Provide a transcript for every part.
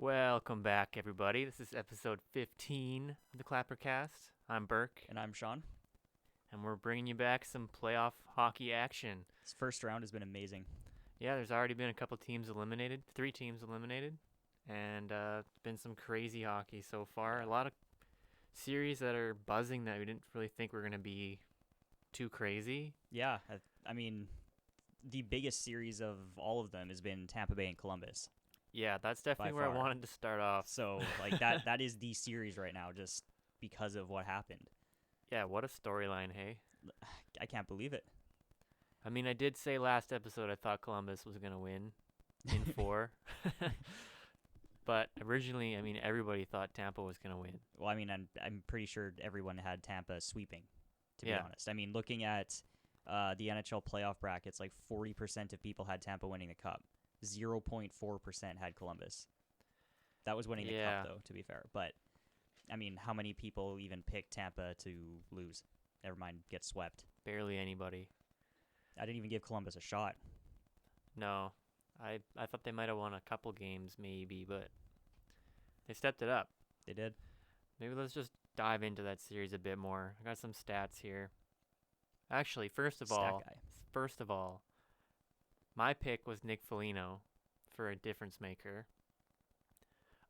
Welcome back, everybody. This is episode 15 of the Clappercast. I'm Burke, And I'm Sean. and we're bringing you back some playoff hockey action. This first round has been amazing. Yeah, there's already been a couple teams eliminated, 3 teams eliminated, and it's been some crazy hockey so far. A lot of series that are buzzing that we didn't really think were going to be too crazy. Yeah, I mean, the biggest series of all of them has been Tampa Bay and Columbus. Yeah, that's definitely By where I far. wanted to start off. So, like, that is the series right now just because of what happened. Yeah, what a storyline, hey? I can't believe it. I mean, I did say last episode I thought Columbus was going to win in 4. But originally, I mean, everybody thought Tampa was going to win. Well, I mean, I'm pretty sure everyone had Tampa sweeping, to be Yeah. honest. I mean, looking at the NHL playoff brackets, like 40% of people had Tampa winning the Cup. 0.4% had Columbus. That was winning the Yeah. Cup, though, to be fair. But, I mean, how many people even picked Tampa to lose? Never mind, get swept. Barely anybody. I didn't even give Columbus a shot. No. I thought they might have won a couple games maybe, but they stepped it up. They did. Maybe let's just dive into that series a bit more. I got some stats here. Actually, first of Stat guy. my pick was Nick Foligno for a difference maker.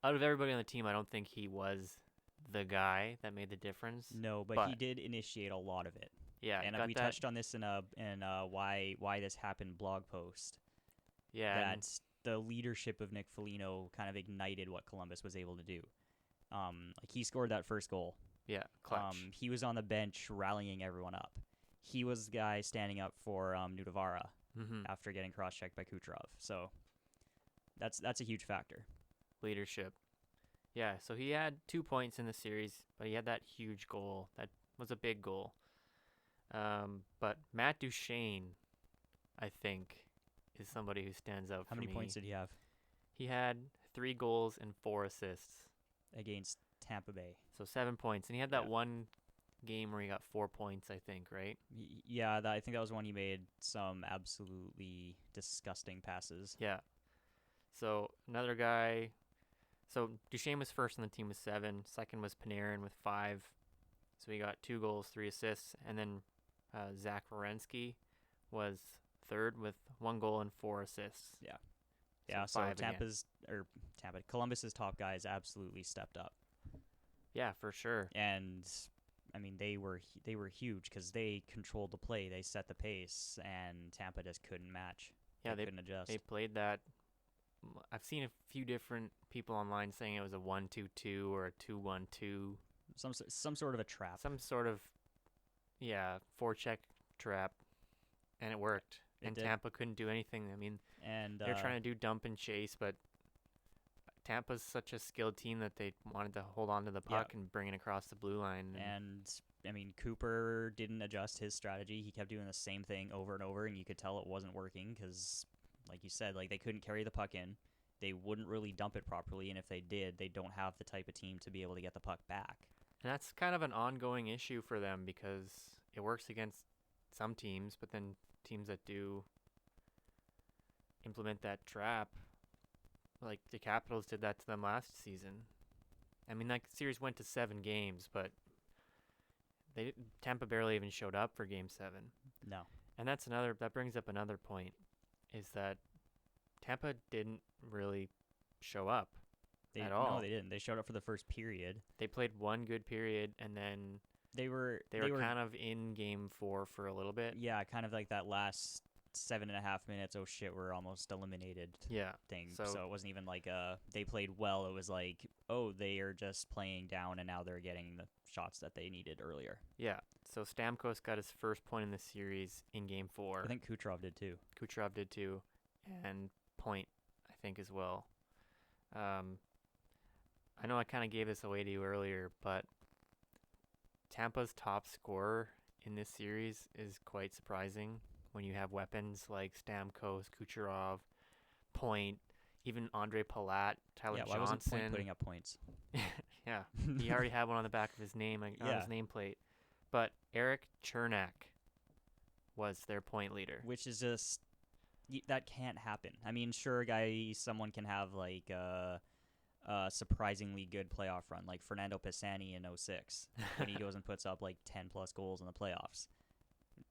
Out of everybody on the team, I don't think he was the guy that made the difference. No, but he did initiate a lot of it. Yeah, And got we that- touched on this in a why this happened blog post. Yeah, and- That the leadership of Nick Foligno kind of ignited what Columbus was able to do. Like he scored that first goal. yeah, clutch. He was on the bench rallying everyone up. He was the guy standing up for Nudavara after getting cross-checked by Kucherov. So that's a huge factor. Leadership. Yeah, so he had 2 points in the series, but he had that huge goal. That was a big goal. But Matt Duchene, I think, is somebody who stands out How for many me. points did he have He had 3 goals and 4 assists, against Tampa Bay? so 7 points. And he had that Yeah. one game where he got 4 points, I think, right? Yeah, I think that was when he made some absolutely disgusting passes. Yeah. So another guy. So Duchesne was first on the team with 7. Second was Panarin with 5. So he got 2 goals, 3 assists. And then Zach Werenski was third with 1 goal and 4 assists. Yeah, so 5 again. Columbus's top guys absolutely stepped up. Yeah, for sure. And I mean, they were huge because they controlled the play, they set the pace, and Tampa just couldn't match. Yeah, they couldn't adjust. They played that. I've seen a few different people online saying it was a 1-2-2 or a 2-1-2. Some sort of a trap. Some sort of, forecheck trap. And it worked. It And did. Tampa couldn't do anything. I mean, And they're trying to do dump and chase, but Tampa's such a skilled team that they wanted to hold on to the puck and bring it across the blue line. And I mean, Cooper didn't adjust his strategy. He kept doing the same thing over and over, and you could tell it wasn't working because, like you said, like they couldn't carry the puck in. They wouldn't really dump it properly, and if they did, they don't have the type of team to be able to get the puck back. And that's kind of an ongoing issue for them because it works against some teams, but then teams that do implement that trap, like the Capitals did that to them last season. I mean, that series went to 7 games, but Tampa barely even showed up for Game 7. No. And that brings up another point, is that Tampa didn't really show up at all. No, they didn't. They showed up for the first period. They played one good period, and then They were kind of in Game 4 for a little bit. Yeah, kind of like that last 7.5 minutes. Oh shit, we're almost eliminated. Yeah. Thing. So So it wasn't even like they played well. It was like, oh, they are just playing down, and now they're getting the shots that they needed earlier. yeah. So Stamkos got his first point in the series in Game 4. I think Kucherov did too. Kucherov did too, and Point, I think, as well. I know I kind of gave this away to you earlier, but Tampa's top scorer in this series is quite surprising when you have weapons like Stamkos, Kucherov, Point, even Andre Palat, Tyler Why wasn't Johnson. Point putting up points? Yeah, he already had one on the back of his name, on his nameplate. But Eric Chernak was their point leader. Which is just that can't happen. I mean, sure, someone can have like surprisingly good playoff run, like Fernando Pisani in 06, when he goes and puts up like 10+ goals in the playoffs.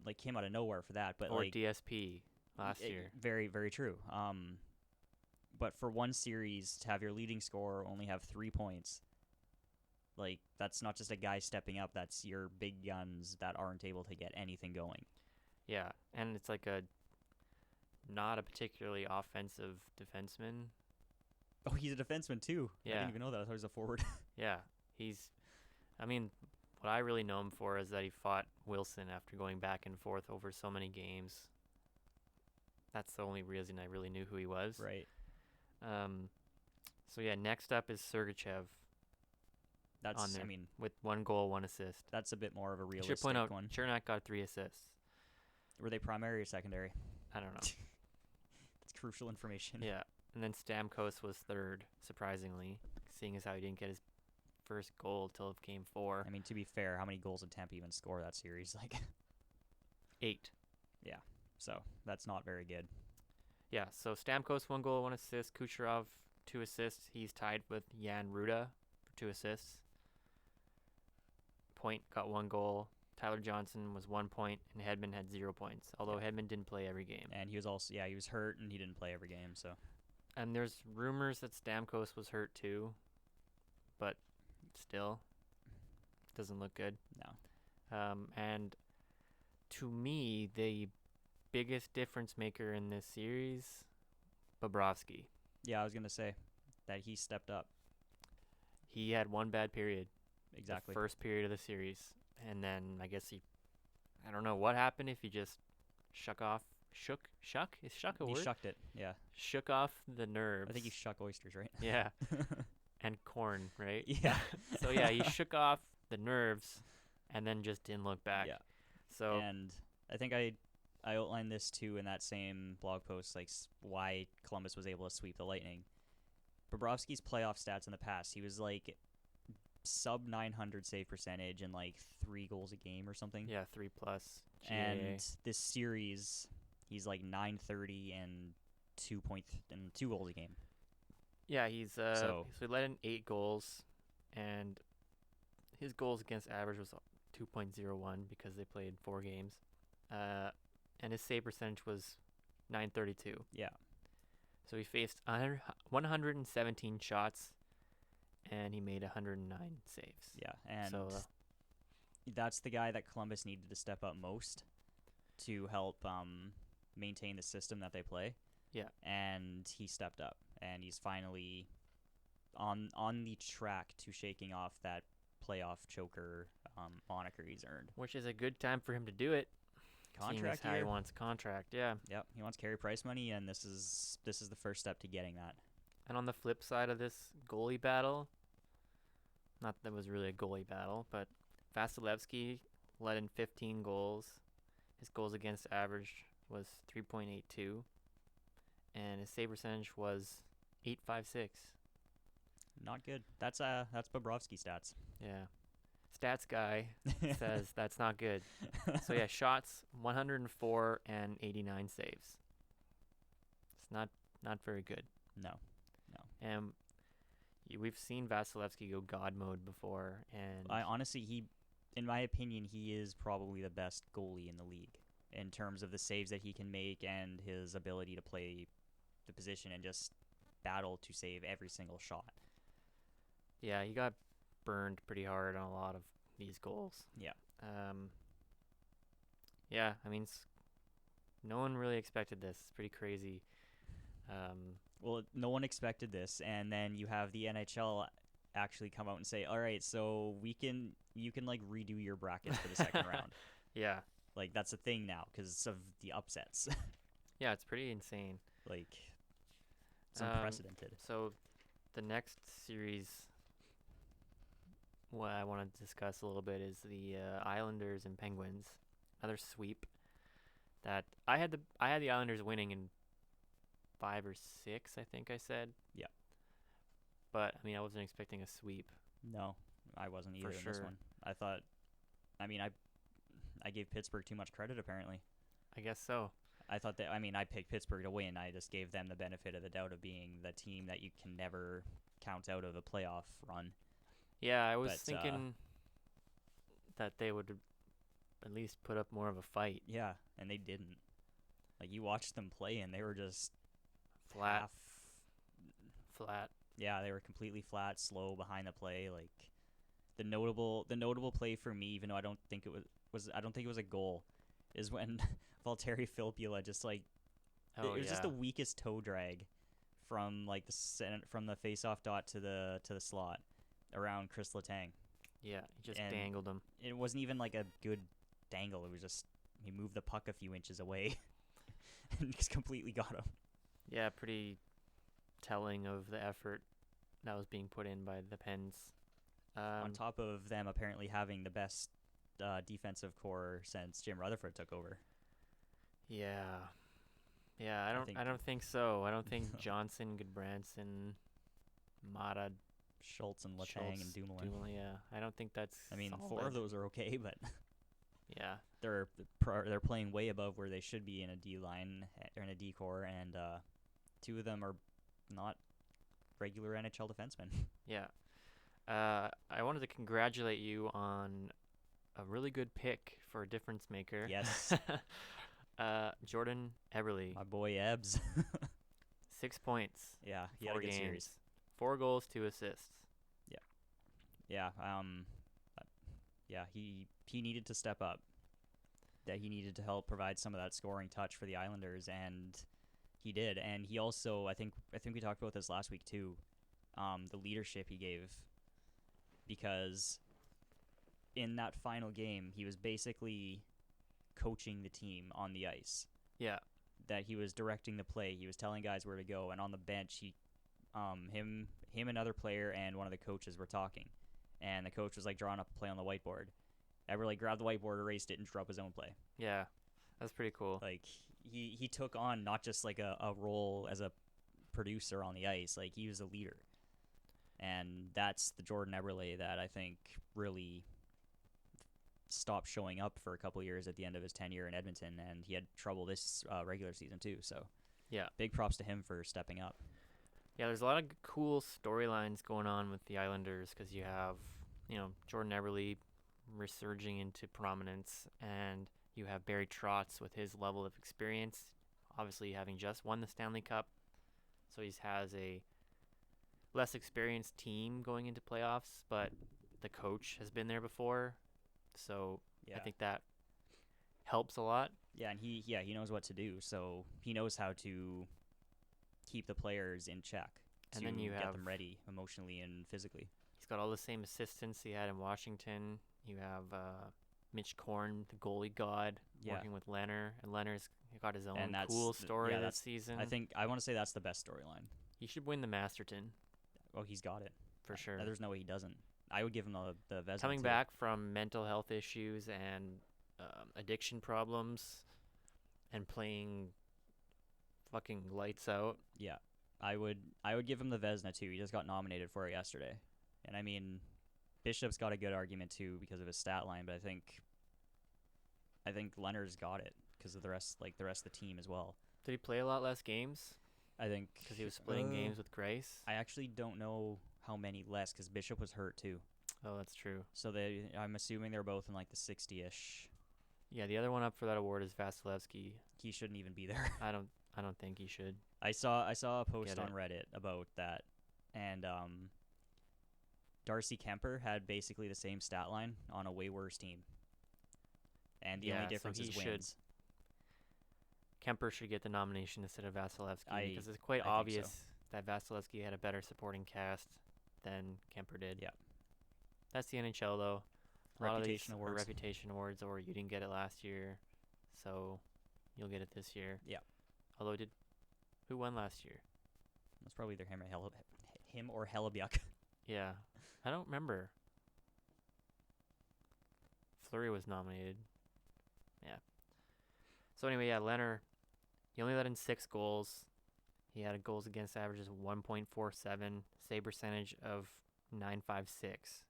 Like, came out of nowhere for that, but or like DSP last year. Very, very true. But for one series to have your leading scorer only have 3 points, like, that's not just a guy stepping up. That's your big guns that aren't able to get anything going. Yeah, and it's like not a particularly offensive defenseman. Oh, he's a defenseman too. Yeah. I didn't even know that. I thought he was a forward. Yeah, what I really know him for is that he fought Wilson after going back and forth over so many games. That's the only reason I really knew who he was. Right. So yeah, next up is Sergachev. That's, on there I mean, with 1 goal, 1 assist. that's a bit more of a I realistic should point out, one. Chernak got 3 assists. Were they primary or secondary? I don't know. That's crucial information. Yeah, and then Stamkos was 3rd, surprisingly, seeing as how he didn't get his first goal till Game 4. I mean, to be fair, how many goals did Tampa even score that series? Like 8. So that's not very good. Yeah, so Stamkos 1 goal, 1 assist. Kucherov 2 assists. He's tied with Jan Ruda for 2 assists. Point got 1 goal. Tyler Johnson was 1 point, and Hedman had 0 points. Although Hedman didn't play every game. And he was also, he was hurt and he didn't play every game. So And there's rumors that Stamkos was hurt too, but still doesn't look good. no. And to me, the biggest difference maker in this series, Bobrovsky. Yeah, I was gonna say that he stepped up. He had 1 bad period. Exactly. The first period of the series. And then I guess I don't know what happened, if he just shook? Is shuck a He word? shucked it. Yeah. Shook off the nerves. I think he shuck oysters, right? Yeah. And corn, right? Yeah. So yeah, he shook off the nerves and then just didn't look back. Yeah. So And I think I outlined this too in that same blog post, like why Columbus was able to sweep the Lightning. Bobrovsky's playoff stats in the past, he was like sub 900 save percentage and like 3 goals a game or something. yeah, 3+ GAA. And this series, he's like 930 and 2 goals a game. Yeah, he's So- so he let in 8 goals, and his goals against average was 2.01 because they played 4 games. And his save percentage was 932. Yeah. So he faced 117 shots, and he made 109 saves. Yeah. And So that's the guy that Columbus needed to step up most to help maintain the system that they play. Yeah. And he stepped up, and he's finally on the track to shaking off that playoff choker moniker he's earned. which is a good time for him to do it. seeing as Contract how he year. wants a contract. Yeah. Yep, he wants Carey Price money, and this is the first step to getting that. And on the flip side of this goalie battle, not that it was really a goalie battle, but Vasilevsky let in 15 goals. His goals against average was 3.82, and his save percentage was 856. Not good. That's Bobrovsky stats. Yeah. Stats guy says that's not good. So yeah, shots 104 and 89 saves. It's not very good. No. And we've seen Vasilevsky go God mode before, and I honestly, in my opinion, he is probably the best goalie in the league in terms of the saves that he can make and his ability to play the position and just battle to save every single shot. yeah, he got burned pretty hard on a lot of these goals. Yeah. Yeah, I mean, no one really expected this. It's pretty crazy. Well, no one expected this, and then you have the NHL actually come out and say, "All right, so you can like redo your brackets for the second round." Yeah. Like, that's a thing now because of the upsets. Yeah, it's pretty insane. Like, it's unprecedented. So the next series, what I want to discuss a little bit is the Islanders and Penguins. Another sweep that I had the Islanders winning in 5 or 6, I think I said. Yeah. But I mean, I wasn't expecting a sweep. No, I wasn't either For in this sure. one. I thought, I gave Pittsburgh too much credit, apparently. I guess so. I thought that, I picked Pittsburgh to win. I just gave them the benefit of the doubt of being the team that you can never count out of a playoff run. Yeah, I was But, thinking that they would at least put up more of a fight. Yeah, and they didn't. Like, you watched them play, and they were just Flat. half. Yeah, they were completely flat, slow behind the play. Like, the notable play for me, even though I don't think it was a goal, is when Valtteri Filppula just like it was just the weakest toe drag from like from the face-off dot to the slot around Chris Letang. Yeah, he just dangled him. It wasn't even like a good dangle. It was just he moved the puck a few inches away and just completely got him. Yeah, pretty telling of the effort that was being put in by the Pens. On top of them apparently having the best defensive core since Jim Rutherford took over. Yeah, I don't think so. I don't think Johnson, Goodbranson, Mata, Schultz and Letang and Dumoulin. Yeah, I don't think that's. I mean, solid. 4 of those are okay, but yeah, they're playing way above where they should be in a D line or in a D core, and 2 of them are not regular NHL defensemen. Yeah. I wanted to congratulate you on a really good pick for a difference maker. Yes. Jordan Eberle. My boy Ebbs. 6 points. Yeah, he had a good series. 4 goals, 2 assists. Yeah. Yeah. He needed to step up. That he needed to help provide some of that scoring touch for the Islanders, and he did. And he also, I think we talked about this last week too. The leadership he gave, because in that final game, he was basically coaching the team on the ice. Yeah. That he was directing the play. He was telling guys where to go. And on the bench, him, another player, and one of the coaches were talking. And the coach was like drawing up a play on the whiteboard. Eberle grabbed the whiteboard, erased it, and drew up his own play. Yeah, that's pretty cool. Like he took on not just like a role as a producer on the ice. Like, he was a leader. And that's the Jordan Eberle that I think really stopped showing up for a couple years at the end of his tenure in Edmonton, and he had trouble this regular season too. So, yeah, big props to him for stepping up. Yeah, there's a lot of cool storylines going on with the Islanders because you have, Jordan Eberle resurging into prominence, and you have Barry Trotz with his level of experience, obviously having just won the Stanley Cup, so he has a less experienced team going into playoffs, but the coach has been there before, so I think that helps a lot. Yeah, and he knows what to do, so he knows how to keep the players in check and to then you get them ready emotionally and physically. He's got all the same assistants he had in Washington. You have Mitch Korn, the goalie god, working with Leonard, and Leonard's got his own cool story this season. I want to say that's the best storyline. He should win the Masterton. Oh, he's got it. For sure. There's no way he doesn't. I would give him the Vezina. Coming back from mental health issues and addiction problems and playing fucking lights out. Yeah. I would give him the Vezina too. He just got nominated for it yesterday. And I mean, Bishop's got a good argument too because of his stat line, but I think Leonard's got it because of the rest of the team as well. Did he play a lot less games? I think because he was splitting games with Grace. I actually don't know how many less because Bishop was hurt too. Oh, that's true. So I'm assuming they're both in like the 60-ish. Yeah, the other one up for that award is Vasilevsky. He shouldn't even be there. I don't think he should. I saw a post on Reddit about that, and Darcy Kemper had basically the same stat line on a way worse team, and the only difference is wins. Kemper should get the nomination instead of Vasilevsky because it's quite obvious that Vasilevsky had a better supporting cast than Kemper did. Yeah. That's the NHL, though. A lot of these awards. are reputation awards, or you didn't get it last year, so you'll get it this year. Yeah. Although, who won last year? That's probably either him or Hellebuyck. Yeah. I don't remember. Fleury was nominated. Yeah. So anyway, Leonard, he only let in 6 goals. He had a goals against averages of 1.47, save percentage of .956.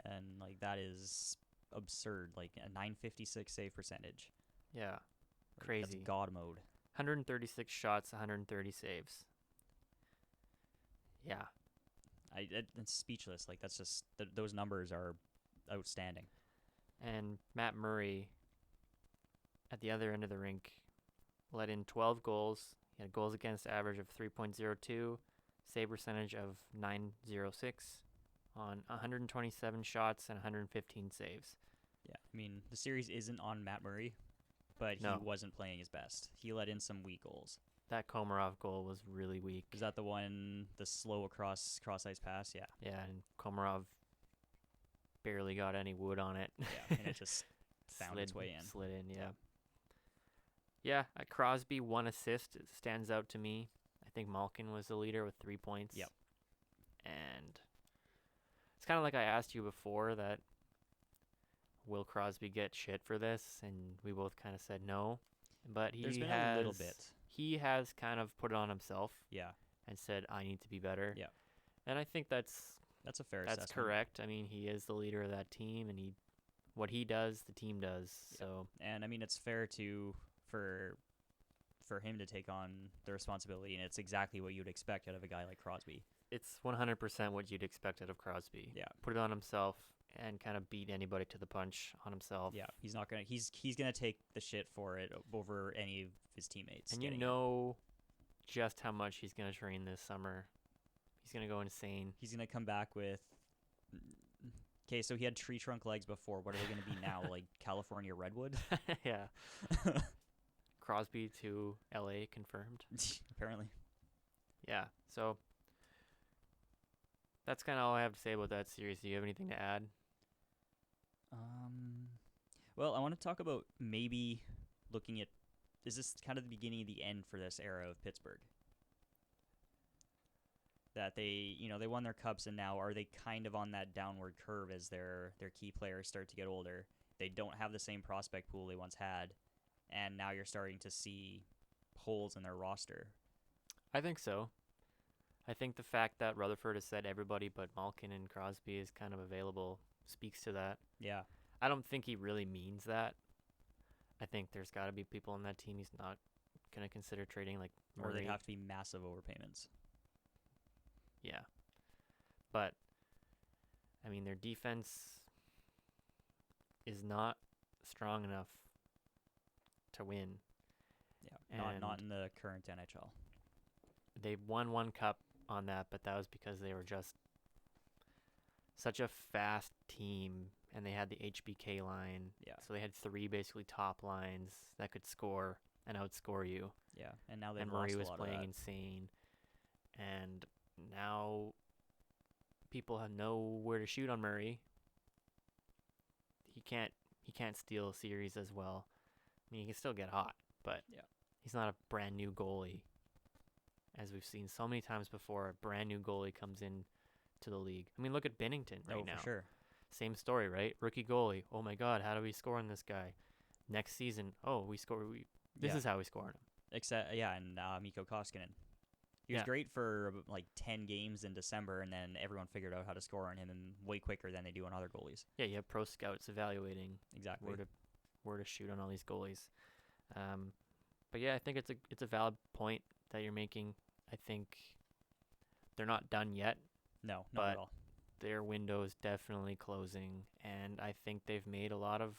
And like that is absurd. Like a .956 save percentage. Yeah. Like, crazy. That's God mode. 136 shots, 130 saves. Yeah. It's speechless. Like, that's just those numbers are outstanding. And Matt Murray, at the other end of the rink, let in 12 goals. He had a goals against average of 3.02, save percentage of 906 on 127 shots and 115 saves. Yeah, I mean, the series isn't on Matt Murray, but he wasn't playing his best. He let in some weak goals. That Komarov goal was really weak. Is that the one, the slow cross ice pass? Yeah. Yeah, and Komarov barely got any wood on it. Yeah, and it just found its way in. Slid in, yeah. Yeah, Crosby, 1 assist. It stands out to me. I think Malkin was the leader with 3 points. Yep. And it's kind of like I asked you before that will Crosby get shit for this? And we both kind of said no. But There's been a little bit. He has kind of put it on himself. Yeah. And said, I need to be better. Yeah. And I think that's a fair assessment. That's correct. I mean, he is the leader of that team, and what he does, the team does. Yeah. So, and I mean, it's fair for him to take on the responsibility, and it's exactly what you'd expect out of a guy like Crosby. It's 100% what you'd expect out of Crosby. Yeah. Put it on himself and kind of beat anybody to the punch on himself. Yeah, he's not gonna. He's gonna take the shit for it over any of his teammates. And you know just how much he's gonna train this summer. He's gonna go insane. He's gonna come back with. Okay, so he had tree trunk legs before. What are they gonna be now? Like California redwood? Yeah. Crosby to LA confirmed. Apparently. Yeah. So that's kind of all I have to say about that series. Do you have anything to add? Well, I want to talk about maybe looking at, is this kind of the beginning of the end for this era of Pittsburgh? That they won their cups, and now are they kind of on that downward curve as their key players start to get older? They don't have the same prospect pool they once had, and now you're starting to see holes in their roster. I think so. I think the fact that Rutherford has said everybody but Malkin and Crosby is kind of available speaks to that. Yeah. I don't think he really means that. I think there's got to be people on that team he's not going to consider trading, like Murray. Or they have to be massive overpayments. Yeah. But, I mean, their defense is not strong enough to win. Yeah, not in the current NHL. They won 1 cup on that, but that was because they were just such a fast team, and they had the HBK line. Yeah. So they had 3 basically top lines that could score and outscore you. Yeah, and now they've Murray lost was a lot playing of that. insane, and now people know where to shoot on Murray. He can't steal a series as well. I mean, he can still get hot, but he's not a brand new goalie. As we've seen so many times before, a brand new goalie comes in to the league. I mean, look at Binnington right now. For sure. Same story, right? Rookie goalie. Oh my God, how do we score on this guy? Next season, we score. This is how we score on him. And Mikko Koskinen. He was great for like 10 games in December, and then everyone figured out how to score on him and way quicker than they do on other goalies. Yeah, you have pro scouts evaluating exactly where to shoot on all these goalies. But yeah, I think it's a valid point that you're making. I think they're not done yet. No, not at all. Their window is definitely closing, and I think they've made a lot of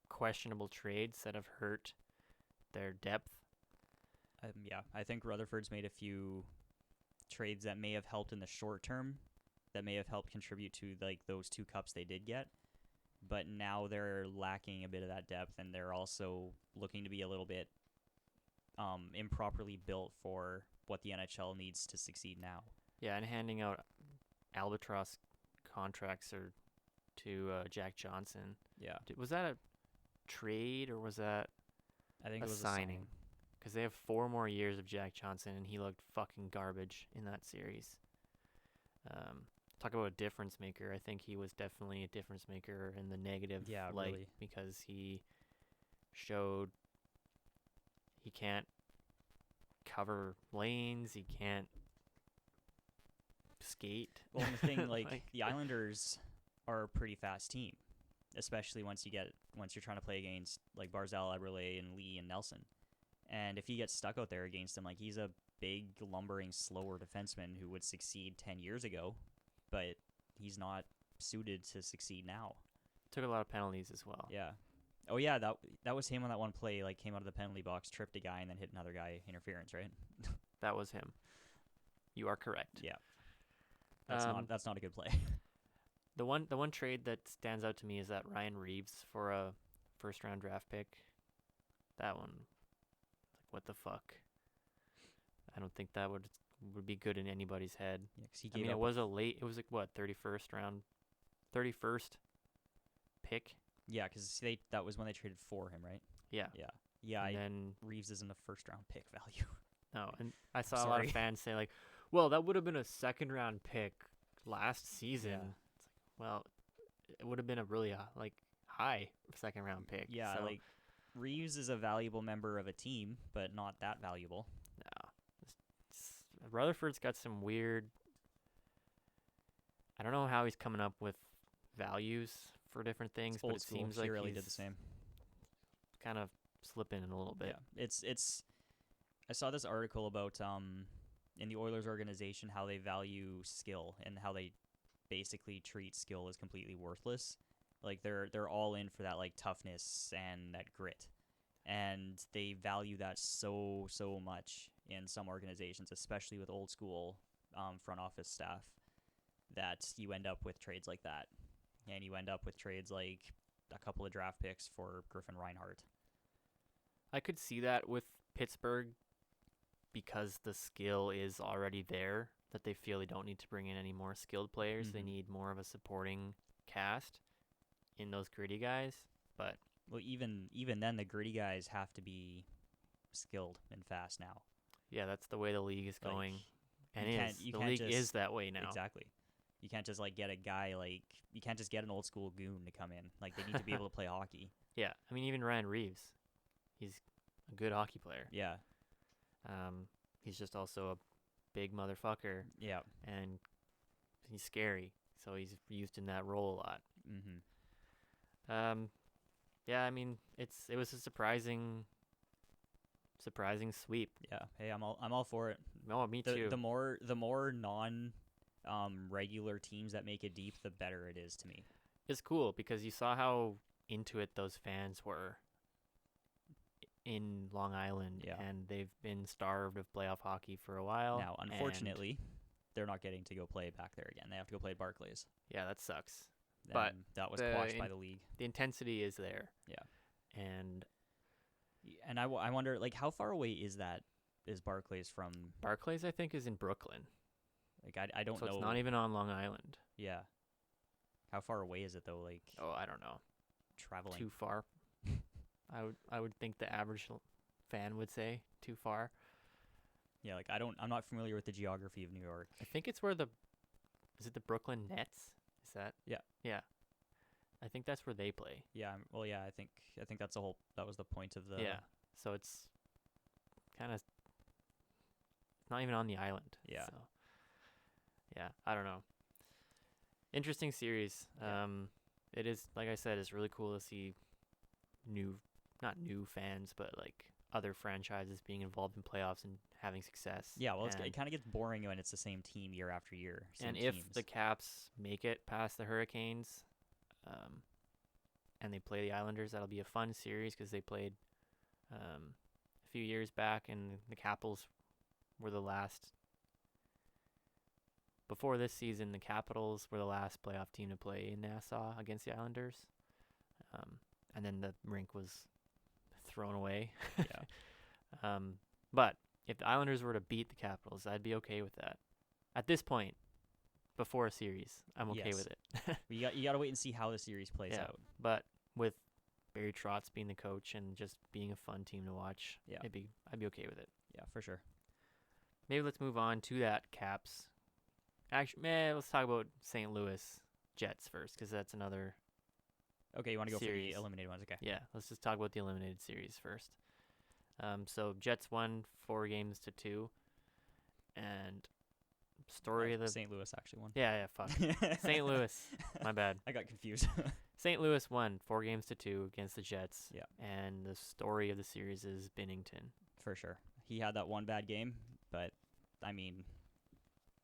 questionable trades that have hurt their depth. I think Rutherford's made a few trades that may have helped in the short term, that may have helped contribute to like those 2 cups they did get, but now they're lacking a bit of that depth, and they're also looking to be a little bit improperly built for what the NHL needs to succeed now. Yeah, and handing out albatross contracts to Jack Johnson. Yeah. Was that a trade or was that I think a it was signing? Because they have 4 more years of Jack Johnson, and he looked fucking garbage in that series. Talk about a difference maker. I think he was definitely a difference maker in the negative light, really. Because he showed he can't cover lanes, he can't skate. Well, the thing, like the Islanders are a pretty fast team, especially once you're trying to play against like Barzal, Eberle, and Lee and Nelson. And if he gets stuck out there against him, like he's a big, lumbering, slower defenseman who would succeed 10 years ago. but he's not suited to succeed now. Took a lot of penalties as well. Yeah. Oh yeah, that was him on that one play. Like came out of the penalty box, tripped a guy, and then hit another guy. Interference, right? That was him. You are correct. Yeah. That's not a good play. The one trade that stands out to me is that Ryan Reeves for a first round draft pick. That one, like, what the fuck? I don't think that would be good in anybody's head. Yeah, 'cause he I gave mean, up it was like what, 31st pick. Yeah, because that was when they traded for him, right? Yeah. Yeah. And then Reeves isn't a first round pick value. no, and I saw a lot of fans say like, well, that would have been a second round pick last season. Yeah. It's like, well, it would have been a really high second round pick. Yeah, so, like Reeves is a valuable member of a team, but not that valuable. no. Rutherford's got some weird. I don't know how he's coming up with values for different things, It's but old it school. seems He like really he's did the same. kind of slipping in a little bit. Yeah, it's. I saw this article about in the Oilers organization how they value skill and how they basically treat skill as completely worthless. Like they're all in for that like toughness and that grit, and they value that so much in some organizations, especially with old school front office staff, that you end up with trades like that, and you end up with trades like a couple of draft picks for Griffin Reinhart. I could see that with Pittsburgh because the skill is already there, that they feel they don't need to bring in any more skilled players. They need more of a supporting cast in those gritty guys. But well, even then, the gritty guys have to be skilled and fast now. Yeah, that's the way the league is going, and the league is that way now. Exactly. You can't just get a guy you can't just get an old school goon to come in. Like they need to be able to play hockey. Yeah, I mean even Ryan Reeves, he's a good hockey player. Yeah. He's just also a big motherfucker. Yeah. And he's scary, so he's used in that role a lot. Mm-hmm. Yeah, I mean it was a surprising sweep. Yeah. Hey, I'm all for it. Oh, me too. The more non regular teams that make it deep, the better it is to me. It's cool because you saw how into it those fans were in Long Island, and they've been starved of playoff hockey for a while. Now, unfortunately, they're not getting to go play back there again. They have to go play at Barclays. Yeah, that sucks. And but that was quashed by the league. The intensity is there. Yeah. And I wonder, how far away is Barclays from... Barclays, I think, is in Brooklyn. I don't know. So it's not even on Long Island. Yeah. How far away is it, though? Oh, I don't know. Traveling. Too far. I would think the average fan would say too far. Yeah, I'm not familiar with the geography of New York. I think it's where is it the Brooklyn Nets? Is that? Yeah. Yeah. I think that's where they play. Yeah, well, yeah, I think that was the point of the... Yeah, so it's kind of not even on the island. Yeah. So, yeah, I don't know. Interesting series. Yeah. It is, like I said, it's really cool to see not new fans, but other franchises being involved in playoffs and having success. Yeah, well, it kind of gets boring when it's the same team year after year. And if the Caps make it past the Hurricanes, and they play the Islanders, that'll be a fun series because they played a few years back, and the Capitals were the last. Before this season, the Capitals were the last playoff team to play in Nassau against the Islanders, and then the rink was thrown away. Yeah. But if the Islanders were to beat the Capitals, I'd be okay with that. At this point, before a series, I'm okay with it. You got to wait and see how the series plays out. But with Barry Trotz being the coach and just being a fun team to watch, I'd be okay with it. Yeah, for sure. Maybe let's move on to that Caps. Actually, let's talk about St. Louis Jets first, because that's another. Okay, you want to go series. for the eliminated ones? Okay. Yeah, let's just talk about the eliminated series first. So Jets won 4-2, and story of the St. Louis actually won. Yeah, fuck. St. Louis, my bad. I got confused. St. Louis won 4-2 against the Jets. Yeah. And the story of the series is Binnington. For sure. He had that one bad game, but I mean,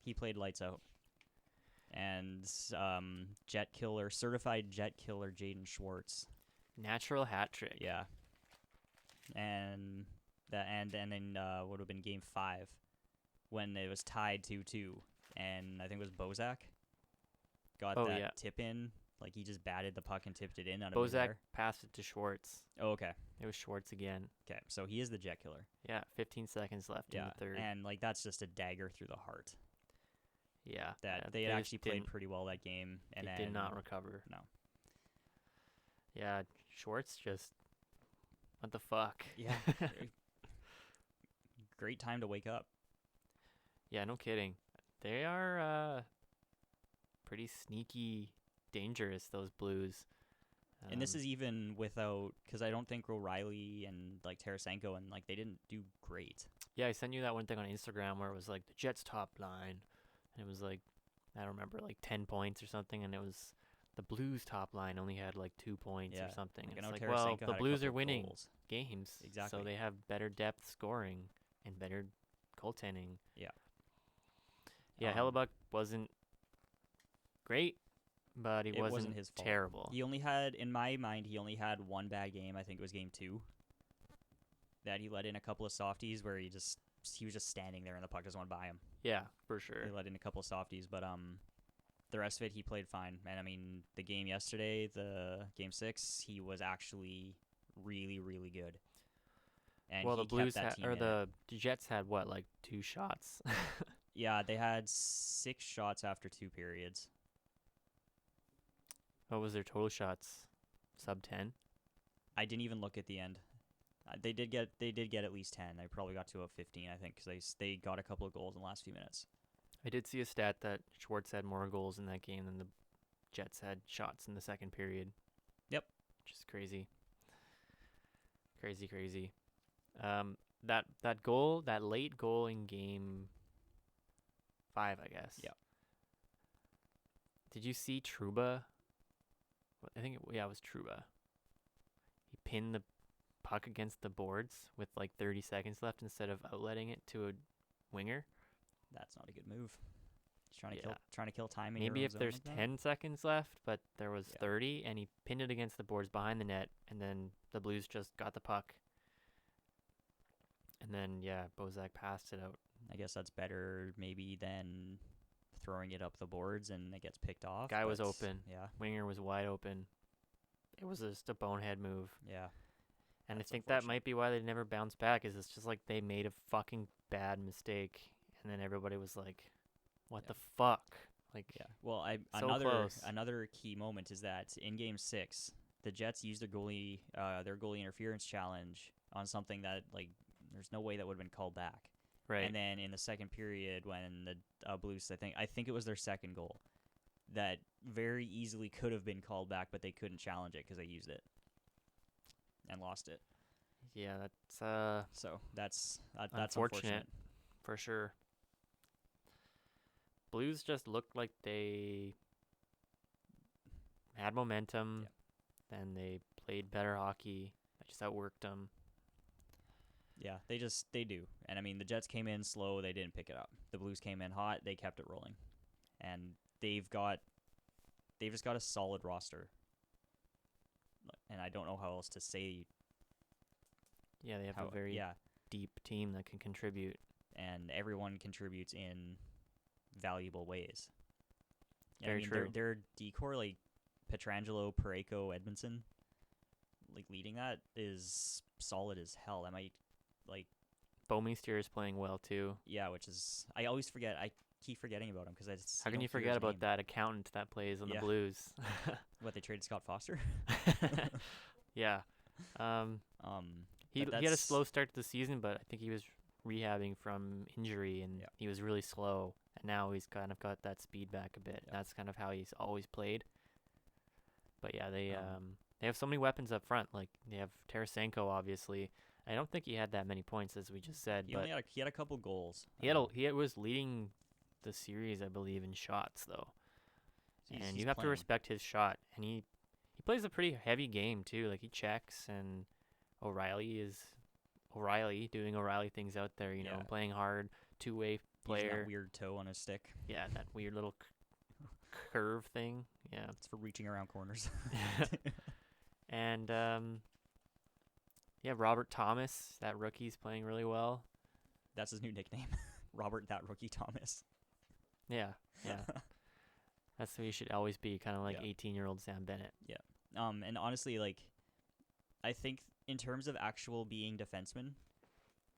he played lights out. And certified jet killer Jaden Schwartz. Natural hat trick. Yeah. And then would have been game 5 when it was tied 2-2, and I think it was Bozak got that tip in. Like, he just batted the puck and tipped it in out of Bozak midair. passed it to Schwartz. Oh, okay. It was Schwartz again. Okay, so he is the jet killer. Yeah, 15 seconds left in the third. And like that's just a dagger through the heart. Yeah. They had actually played pretty well that game, and did not recover. No. Yeah, Schwartz just, what the fuck? Yeah. Great time to wake up. Yeah, no kidding. They are pretty sneaky, dangerous, those Blues. And this is even without, because I don't think O'Reilly and like Tarasenko and like they didn't do great. Yeah, I sent you that one thing on Instagram where it was like the Jets top line, and it was like, I don't remember, like 10 points or something, and it was the Blues top line only had like 2 points or something. Like, it's like, well, the Blues are winning goals. Games, Exactly. so they have better depth scoring and better goaltending. Yeah. Yeah, Hellebuck wasn't great, but it wasn't his fault. Terrible. He only had, in my mind, one bad game. I think it was game 2. That he let in a couple of softies where he was just standing there and the puck just went by him. Yeah, for sure. He let in a couple of softies, but the rest of it he played fine. And I mean, the game yesterday, the game 6, he was actually really, really good. And well, he the Blues kept that team or in the Jets had what, like 2 shots? Yeah, they had 6 shots after 2 periods. What was their total shots? Sub 10? I didn't even look at the end. They did get at least 10. They probably got to a 15, I think, because they got a couple of goals in the last few minutes. I did see a stat that Schwartz had more goals in that game than the Jets had shots in the second period. Yep. Which is crazy. Crazy. That goal, that late goal in game 5, I guess. Yeah. Did you see Trouba? I think it was Trouba. He pinned the puck against the boards with like 30 seconds left instead of outletting it to a winger. That's not a good move. He's trying to kill time. Maybe if there's like 10 seconds left, but there was Yeah. 30, and he pinned it against the boards behind the net, and then the Blues just got the puck. And then, Bozak passed it out. I guess that's better maybe than throwing it up the boards and it gets picked off. Guy was open. Yeah. Winger was wide open. It was just a bonehead move. Yeah. And That's I think that might be why they never bounced back, is it's just like they made a fucking bad mistake, and then everybody was like, what the fuck? Like, Yeah. Well, so close. another key moment is that in Game 6, the Jets used their goalie interference challenge on something that like there's no way that would have been called back. Right. And then in the second period, when the Blues, I think it was their second goal, that very easily could have been called back, but they couldn't challenge it because they used it and lost it. Yeah, that's So that's unfortunate, for sure. Blues just looked like they had momentum, and they played better hockey. I just outworked them. Yeah, they do. And I mean, the Jets came in slow, they didn't pick it up. The Blues came in hot, they kept it rolling. And they've just got a solid roster. And I don't know how else to say. Yeah, they have a very deep team that can contribute. And everyone contributes in valuable ways. Very true. Their decor, like Pietrangelo, Parayko, Edmondson, like leading that is solid as hell. Bouwmeester is playing well too. Yeah, which is I always forget. I keep forgetting about him because How can you forget about that accountant that plays on the Blues? What, they traded Scott Foster? Yeah. He had a slow start to the season, but I think he was rehabbing from injury, and he was really slow. And now he's kind of got that speed back a bit. That's kind of how he's always played. But yeah, they have so many weapons up front. Like, they have Tarasenko, obviously. I don't think he had that many points, as we just said. He had a couple goals. He was leading the series, I believe, in shots though. And you have to respect his shot. And he plays a pretty heavy game too. Like, he checks, and O'Reilly doing O'Reilly things out there. You know, playing hard, two-way player. Using that weird toe on his stick. Yeah, that weird little curve thing. Yeah. It's for reaching around corners. And yeah, Robert Thomas, that rookie's playing really well. That's his new nickname. Robert that rookie Thomas. Yeah. That's what he should always be, kind of like Yeah. 18-year-old Sam Bennett. And honestly, like, I think in terms of actual being defensemen,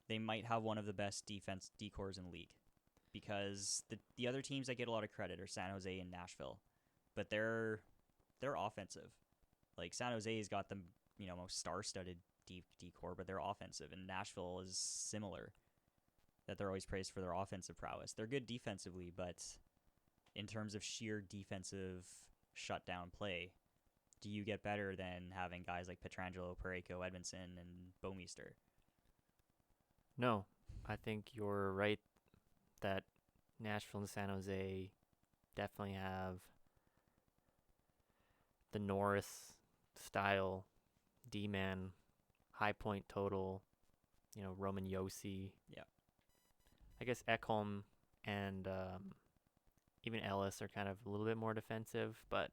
they might have one of the best defense decors in the league, because the other teams that get a lot of credit are San Jose and Nashville, but they're offensive. Like, San Jose's got the most star-studded decor, but they're offensive, and Nashville is similar. That they're always praised for their offensive prowess. They're good defensively, but in terms of sheer defensive shutdown play, do you get better than having guys like Pietrangelo, Parayko, Edmondson, and Bouwmeester? No, I think you're right that Nashville and San Jose definitely have the Norris style D-man, high point total, Roman Josi. Yeah. I guess Ekholm and even Ellis are kind of a little bit more defensive, but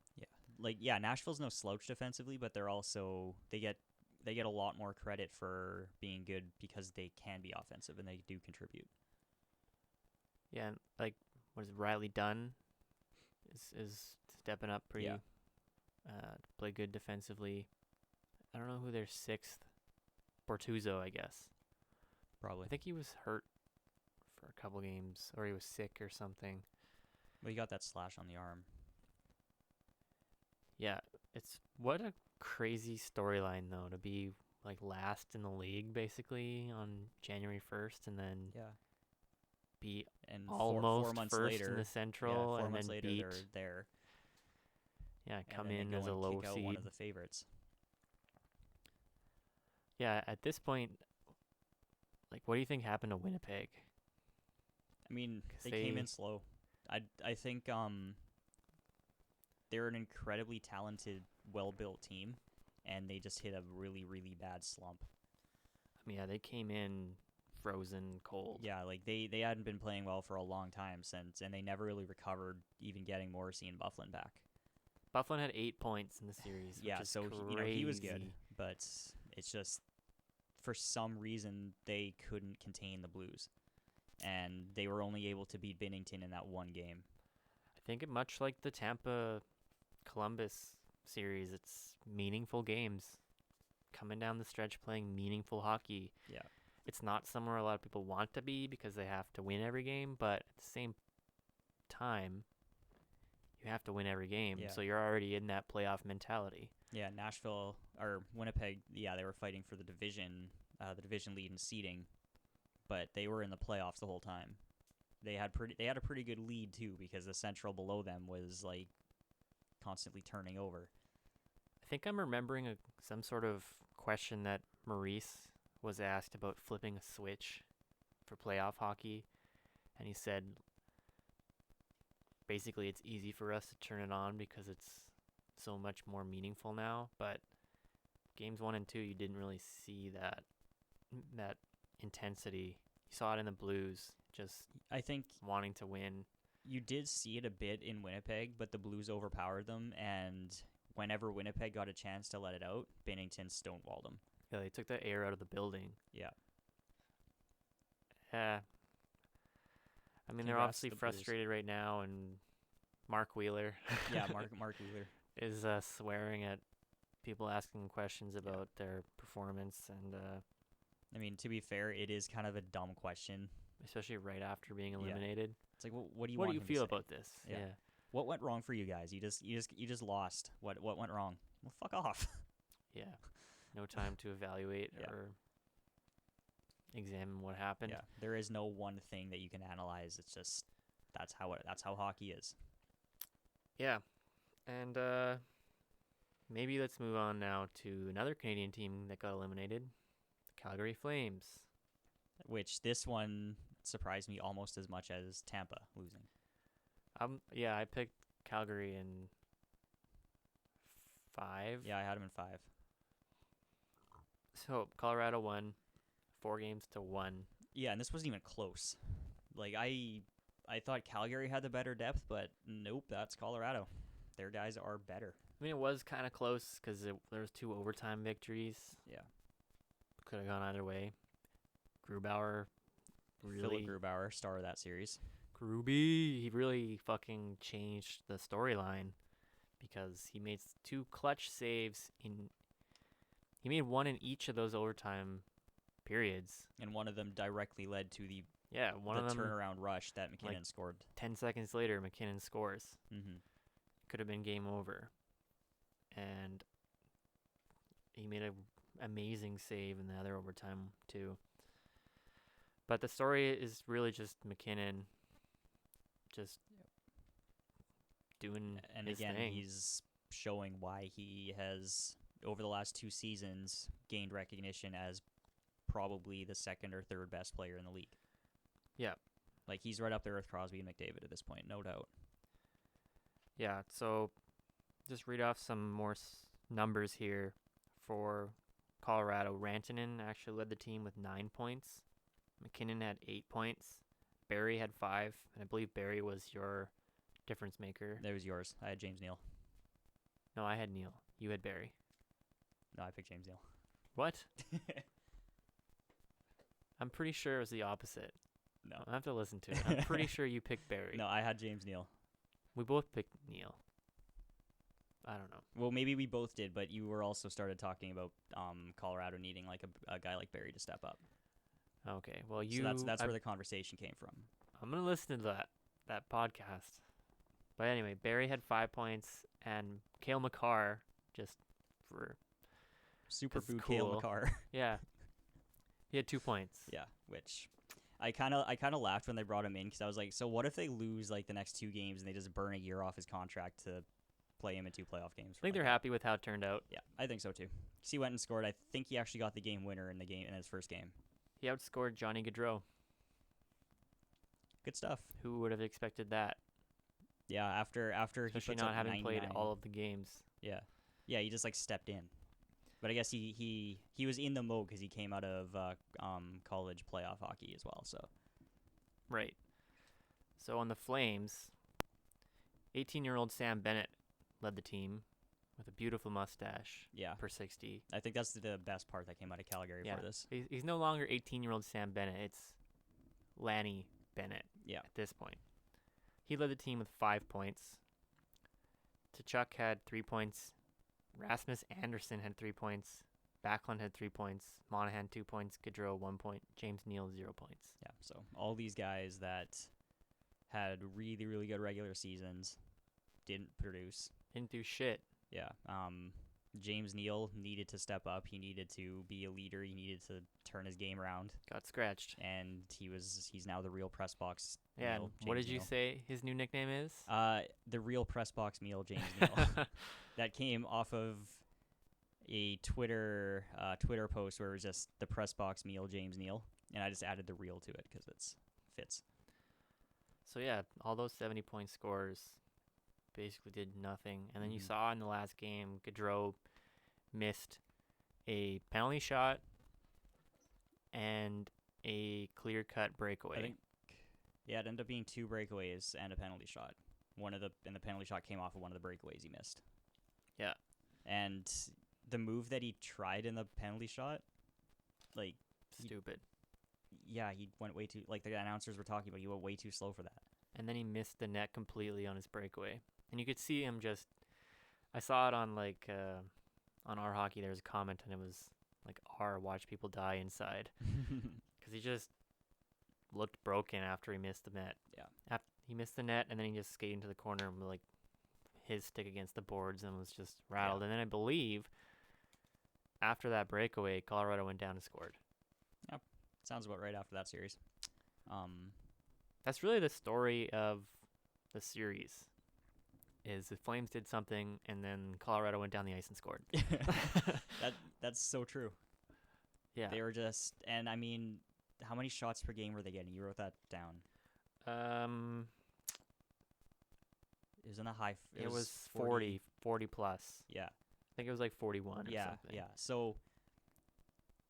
Nashville's no slouch defensively, but they're also they get a lot more credit for being good because they can be offensive and they do contribute. yeah, like what is it, Riley Dunn is stepping up pretty, to play good defensively. I don't know who their sixth, Bortuzzo, I guess. Probably. I think he was hurt for a couple games, or he was sick or something. Well, he got that slash on the arm. Yeah, it's what a crazy storyline though, to be like last in the league basically on January 1st, and then be And almost four months first later, in the Central, 4 and months then later beat. they're there. Yeah, And come then they in go as a and low kick out seed. one of the favorites. Yeah, at this point, like, what do you think happened to Winnipeg? I mean, 'Cause they came they- in slow. I think they're an incredibly talented, well-built team, and they just hit a really, really bad slump. I mean, yeah, they came in frozen cold. Yeah, like they hadn't been playing well for a long time since, and they never really recovered, even getting Morrissey and Bufflin back. Bufflin had 8 points in the series. Yeah, which is so crazy. he was good, but it's just for some reason they couldn't contain the Blues, and they were only able to beat Binnington in that one game. I think much like the Tampa Columbus series, it's meaningful games. Coming down the stretch playing meaningful hockey. Yeah. It's not somewhere a lot of people want to be because they have to win every game, but at the same time, you have to win every game. Yeah. So you're already in that playoff mentality. Yeah, Nashville or Winnipeg, they were fighting for the division lead in seeding, but they were in the playoffs the whole time. They had a pretty good lead too, because the Central below them was like constantly turning over. I think I'm remembering some sort of question that Maurice was asked about flipping a switch for playoff hockey, and he said basically it's easy for us to turn it on because it's so much more meaningful now, but games 1 and 2 you didn't really see that intensity. You saw it in the Blues, just I think wanting to win. you did see it a bit in Winnipeg, but the Blues overpowered them, and whenever Winnipeg got a chance to let it out, Binnington stonewalled them. Yeah, they took the air out of the building. Yeah. Yeah. I mean, they're Congrats to obviously the Blues. frustrated right now, and Mark Wheeler Yeah, Mark Wheeler. is swearing at people asking questions about their performance, and I mean, to be fair, it is kind of a dumb question. especially right after being Yeah. eliminated. It's like, what do you What want do you him to feel say? about this? Yeah. What went wrong for you guys? You just lost. What went wrong? Well, fuck off. Yeah. No time to evaluate Yeah. or examine what happened. Yeah, there is no one thing that you can analyze. It's just that's how hockey is. Yeah. And maybe let's move on now to another Canadian team that got eliminated, the Calgary Flames. Which this one surprised me almost as much as Tampa losing. Yeah, I picked Calgary in 5. Yeah, I had him in 5. So Colorado won 4 games to 1. Yeah, and this wasn't even close. Like I thought Calgary had the better depth, but nope, that's Colorado. Their guys are better. I mean, it was kind of close because there was 2 overtime victories. Yeah. Could have gone either way. Grubauer, really. Philip Grubauer, star of that series. Gruby, he really fucking changed the storyline because he made 2 clutch saves he made 1 in each of those overtime periods. And one of them directly led to the one of them turnaround rush that McKinnon scored. 10 seconds later, McKinnon scores. Mm-hmm. Could have been game over. And he made an amazing save in the other overtime, too. But the story is really just McKinnon just doing and his again, thing. He's showing why he has, over the last 2 seasons, gained recognition as probably the 2nd or 3rd best player in the league. Yeah. Like, he's right up there with Crosby and McDavid at this point, no doubt. Yeah, so just read off some more numbers here for Colorado. Rantanen actually led the team with 9 points. McKinnon had 8 points. Barry had 5, and I believe Barry was your difference maker. That was yours. I had James Neal. No, I had Neal. You had Barry. No, I picked James Neal. What? I'm pretty sure it was the opposite. No. I have to listen to it. I'm pretty sure you picked Barry. No, I had James Neal. We both picked Neal. I don't know. Well, maybe we both did, but you were also started talking about Colorado needing like a guy like Barry to step up. Okay, well So that's where the conversation came from. I'm gonna listen to that podcast. But anyway, Barry had 5 points, and Cale Makar just for Super That's Boo cool. Cale Makar. yeah, he had 2 points. Yeah, which I kind of laughed when they brought him in because I was like, so what if they lose like the next 2 games and they just burn a year off his contract to play him in 2 playoff games? I think they're happy with how it turned out. Yeah, I think so too. He went and scored. I think he actually got the game winner in his first game. He outscored Johnny Gaudreau. Good stuff. Who would have expected that? Yeah, after Especially he puts not up having played 99. all of the games. Yeah, he just like stepped in. But I guess he was in the mode because he came out of college playoff hockey as well. So Right. So on the Flames, 18-year-old Sam Bennett led the team with a beautiful mustache. yeah, Per 60. I think that's the best part that came out of Calgary Yeah. for this. He's no longer 18-year-old Sam Bennett. It's Lanny Bennett Yeah, at this point. He led the team with 5 points. Tkachuk had 3 points. Rasmus Anderson had 3 points. Backlund had 3 points. Monahan 2 points. Gaudreau 1 point. James Neal 0 points. yeah. So all these guys that had really, really good regular seasons didn't produce. Didn't do shit. Yeah. James Neal needed to step up. He needed to be a leader. He needed to turn his game around. Got scratched. And he's now the real press box. Yeah. Neal, And what James did you Neal. say his new nickname is? The real press box meal, James Neal. That came off of a Twitter post where it was just the press box meal, James Neal, and I just added the real to it because it fits. So yeah, all those 70-point scores basically did nothing. And then you Mhm. saw in the last game, Gaudreau missed a penalty shot and a clear-cut breakaway. I think, yeah, it ended up being 2 breakaways and a penalty shot. And the penalty shot came off of one of the breakaways he missed. Yeah. And the move that he tried in the penalty shot, like, Stupid. yeah, he went way too, like the announcers were talking about, he went way too slow for that. And then he missed the net completely on his breakaway. And you could see him just... I saw it on, like, on Our Hockey. There was a comment, and it was, like, watch people die inside. Because he just looked broken after he missed the net. Yeah. He missed the net, and then he just skated into the corner and, like, his stick against the boards and was just rattled. Yeah. And then I believe after that breakaway, Colorado went down and scored. Sounds about right after that series. That's really the story of the series. Is the Flames did something, and then Colorado went down the ice and scored. That's so true. Yeah. They were just, and I mean, how many shots per game were they getting? You wrote that down. It was in the high. It was 40 plus. Yeah. I think it was like 41 or Yeah. something. Yeah. So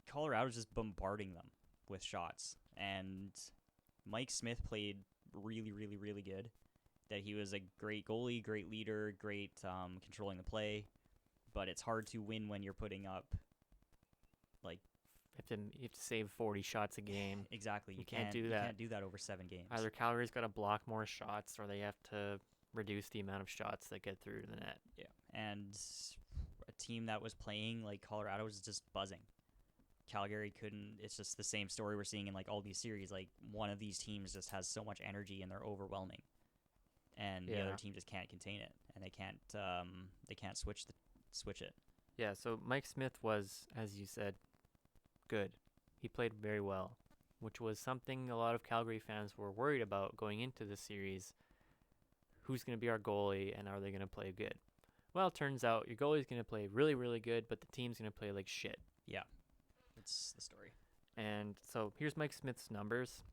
Colorado's just bombarding them with shots, and Mike Smith played really, really, really good. That he was a great goalie, great leader, great controlling the play. But it's hard to win when you're putting up, like, You have to save 40 shots a game. exactly. You can't do that. You can't do that over 7 games. Either Calgary's got to block more shots, or they have to reduce the amount of shots that get through to the net. Yeah, and a team that was playing like Colorado was just buzzing. Calgary couldn't. It's just the same story we're seeing in like all these series. Like one of these teams just has so much energy and they're overwhelming, and the other team just can't contain it, and they can't switch it. Yeah, so Mike Smith was, as you said, good. He played very well, which was something a lot of Calgary fans were worried about going into the series. Who's going to be our goalie, and are they going to play good? Well, it turns out your goalie's going to play really, really good, but the team's going to play like shit. Yeah, that's the story. And so here's Mike Smith's numbers.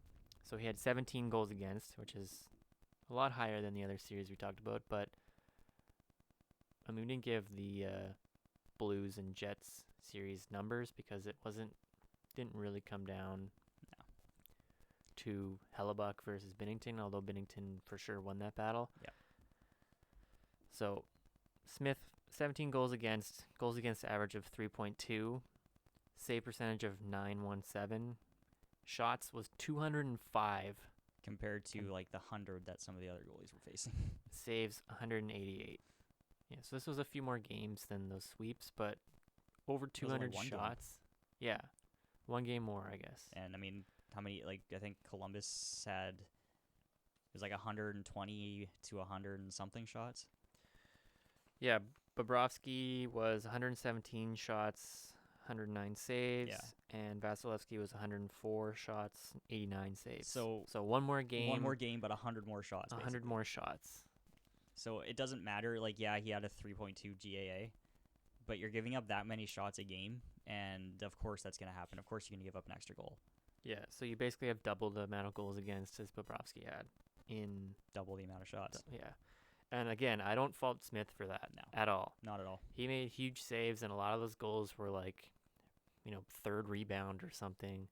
So he had 17 goals against, which is a lot higher than the other series we talked about, but I mean, we didn't give the Blues and Jets series numbers because it didn't really come down to Hellebuck versus Binnington, although Binnington for sure won that battle. Yeah. So Smith, 17 goals against average of 3.2, save percentage of 917, shots was 205 compared to like the 100 that some of the other goalies were facing. Saves 188. Yeah, so this was a few more games than those sweeps, but over 200 shots. Yeah, one game more, I guess. And I mean, how many? Like I think Columbus had it was like 120 to 100 and something shots. Yeah, Bobrovsky was 117 shots, 109 saves, and Vasilevsky was 104 shots, 89 saves. So one more game, but 100 more shots. 100 more shots. So it doesn't matter. Like, yeah, he had a 3.2 GAA, but you're giving up that many shots a game, and of course that's going to happen. Of course you're going to give up an extra goal. Yeah, so you basically have double the amount of goals against as Bobrovsky had in double the amount of shots. Yeah. And again, I don't fault Smith for that at all. Not at all. He made huge saves, and a lot of those goals were like, third rebound or something.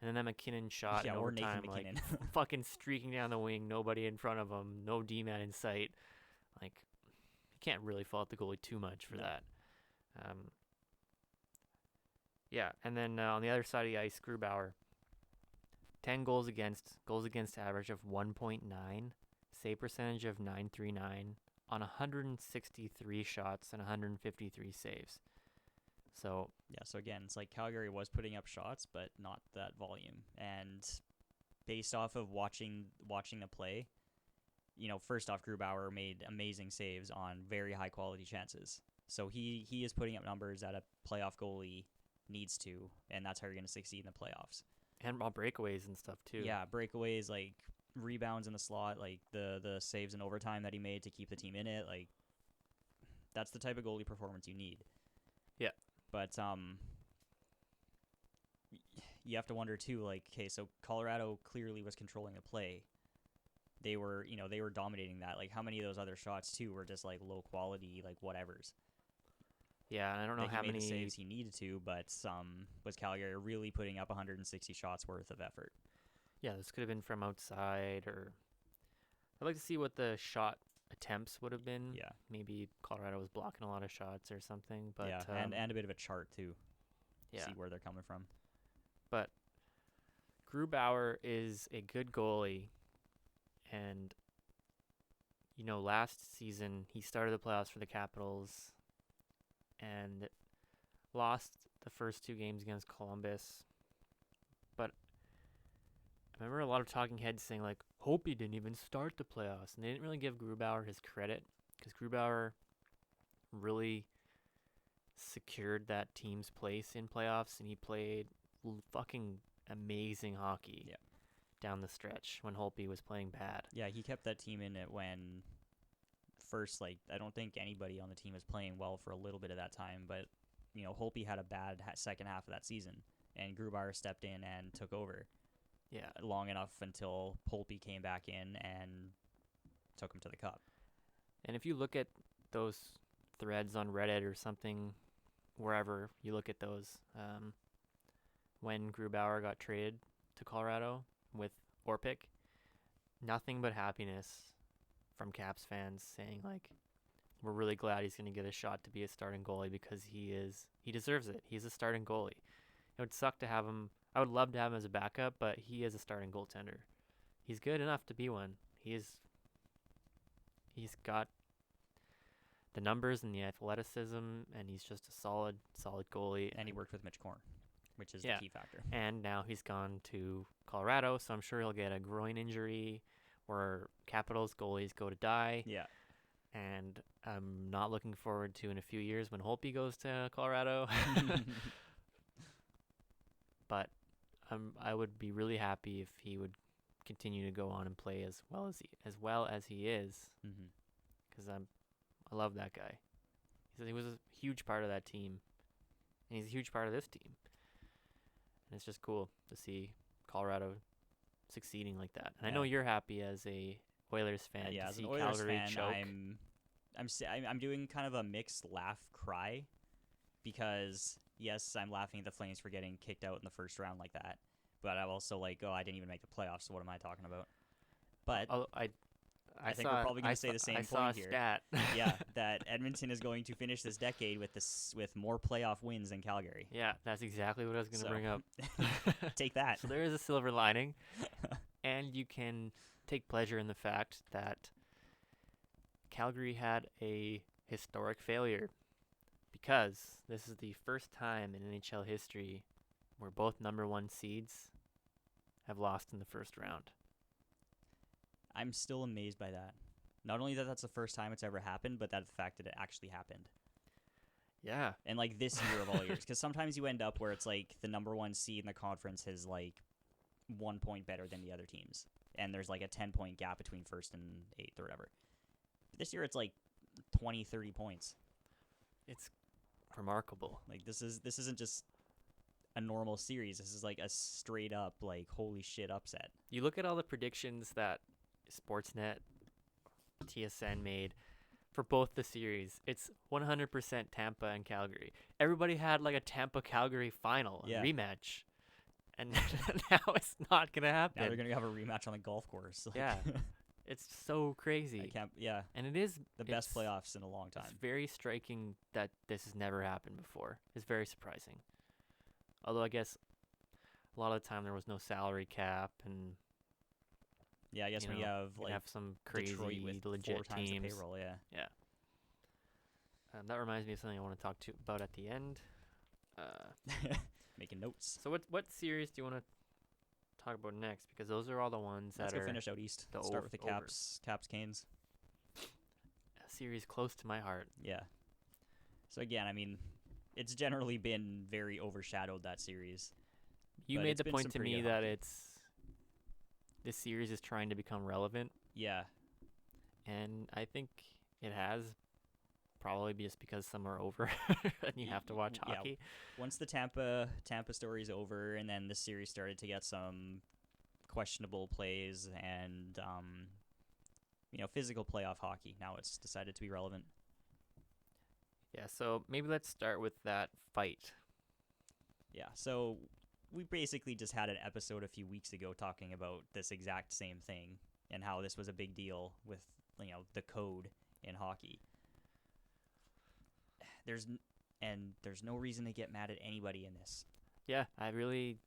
And then that McKinnon shot in overtime, like fucking streaking down the wing, nobody in front of him, no D-man in sight. Like, you can't really fault the goalie too much for that. Yeah, and then on the other side of the ice, Grubauer, 10 goals against average of 1.9, save percentage of 939 on 163 shots and 153 saves. So again, it's like Calgary was putting up shots, but not that volume. And based off of watching the play, first off, Grubauer made amazing saves on very high quality chances. So he is putting up numbers that a playoff goalie needs to, and that's how you're going to succeed in the playoffs. And on breakaways and stuff too. Yeah, breakaways, like rebounds in the slot, like the saves in overtime that he made to keep the team in it. Like, that's the type of goalie performance you need. Yeah. But you have to wonder too, like, okay, so Colorado clearly was controlling the play. They were dominating that. Like, how many of those other shots too were just like low quality, like whatevers. Yeah, I don't know like how he made many the saves he needed to, but was Calgary really putting up 160 shots worth of effort? Yeah, this could have been from outside, or I'd like to see what the shot attempts would have been. Yeah, maybe Colorado was blocking a lot of shots or something. But yeah, and a bit of a chart too. Yeah, see where they're coming from. But Grubauer is a good goalie, and last season he started the playoffs for the Capitals and lost the first 2 games against Columbus. But I remember a lot of talking heads saying, like, hope he didn't even start the playoffs. And they didn't really give Grubauer his credit, because Grubauer really secured that team's place in playoffs, and he played fucking amazing hockey down the stretch when Holtby was playing bad. Yeah, he kept that team in it when first, like, I don't think anybody on the team was playing well for a little bit of that time, but Holtby had a bad second half of that season, and Grubauer stepped in and took over. Yeah, long enough until Holtby came back in and took him to the Cup. And if you look at those threads on Reddit or something, wherever you look at those, when Grubauer got traded to Colorado with Orpik, nothing but happiness from Caps fans saying, like, we're really glad he's going to get a shot to be a starting goalie because he deserves it. He's a starting goalie. It would suck to have him. I would love to have him as a backup, but he is a starting goaltender. He's good enough to be one. He's got the numbers and the athleticism, and he's just a solid goalie. And he worked with Mitch Korn, which is Yeah. the key factor. And now he's gone to Colorado, so I'm sure he'll get a groin injury where Capitals goalies go to die. Yeah. And I'm not looking forward to in a few years when Holtby goes to Colorado. But I would be really happy if he would continue to go on and play as well as he is, Mm-hmm. because I love that guy. He was a huge part of that team, and he's a huge part of this team. And it's just cool to see Colorado succeeding like that. And I know you're happy as a Oilers fan Yeah, to as see an Oilers Calgary fan, choke. I'm doing kind of a mixed laugh cry, because yes, I'm laughing at the Flames for getting kicked out in the first round like that, but I'm also like, oh, I didn't even make the playoffs, so what am I talking about? But I think we're probably going to say the same point here. Stat. Yeah, that Edmonton is going to finish this decade with more playoff wins than Calgary. Yeah, that's exactly what I was going to bring up. Take that. So there is a silver lining, and you can take pleasure in the fact that Calgary had a historic failure, because this is the first time in NHL history where both number one seeds have lost in the first round. I'm still amazed by that. Not only that that's the first time it's ever happened, but that the fact that it actually happened. Yeah. And like this year of all years, because sometimes you end up where it's like the number one seed in the conference is like 1 point better than the other teams, and there's like a 10-point gap between first and eighth or whatever. But this year it's like 20, 30 points. It's remarkable. Like this isn't just a normal series. This is like a straight up like holy shit upset. You look at all the predictions that Sportsnet, TSN made for both the series. It's 100% Tampa and Calgary. Everybody had like a Tampa-Calgary final, a rematch. And now it's not going to happen. Now they're going to have a rematch on the golf course. Like, yeah. It's so crazy. I can't, yeah. And it is the best playoffs in a long time. It's very striking that this has never happened before. It's very surprising. Although I guess a lot of the time there was no salary cap, and yeah, I guess when you have like some crazy Detroit with legit 4 times teams. the payroll, yeah. Yeah. That reminds me of something I want to talk about at the end. Making notes. So what series do you want to talk about next? Because those are all the ones Let's that go are finish out east. Start with the Caps Canes. A series close to my heart. Yeah. So again, I mean, it's generally been very overshadowed, that series. You made the point to me that this series is trying to become relevant. Yeah. And I think it has, probably just because some are over and you have to watch hockey. Once the Tampa story's over, and then the series started to get some questionable plays and physical playoff hockey, now it's decided to be relevant. Yeah, so maybe let's start with that fight. Yeah, so we basically just had an episode a few weeks ago talking about this exact same thing and how this was a big deal with, the code in hockey. There's no reason to get mad at anybody in this. Yeah, I really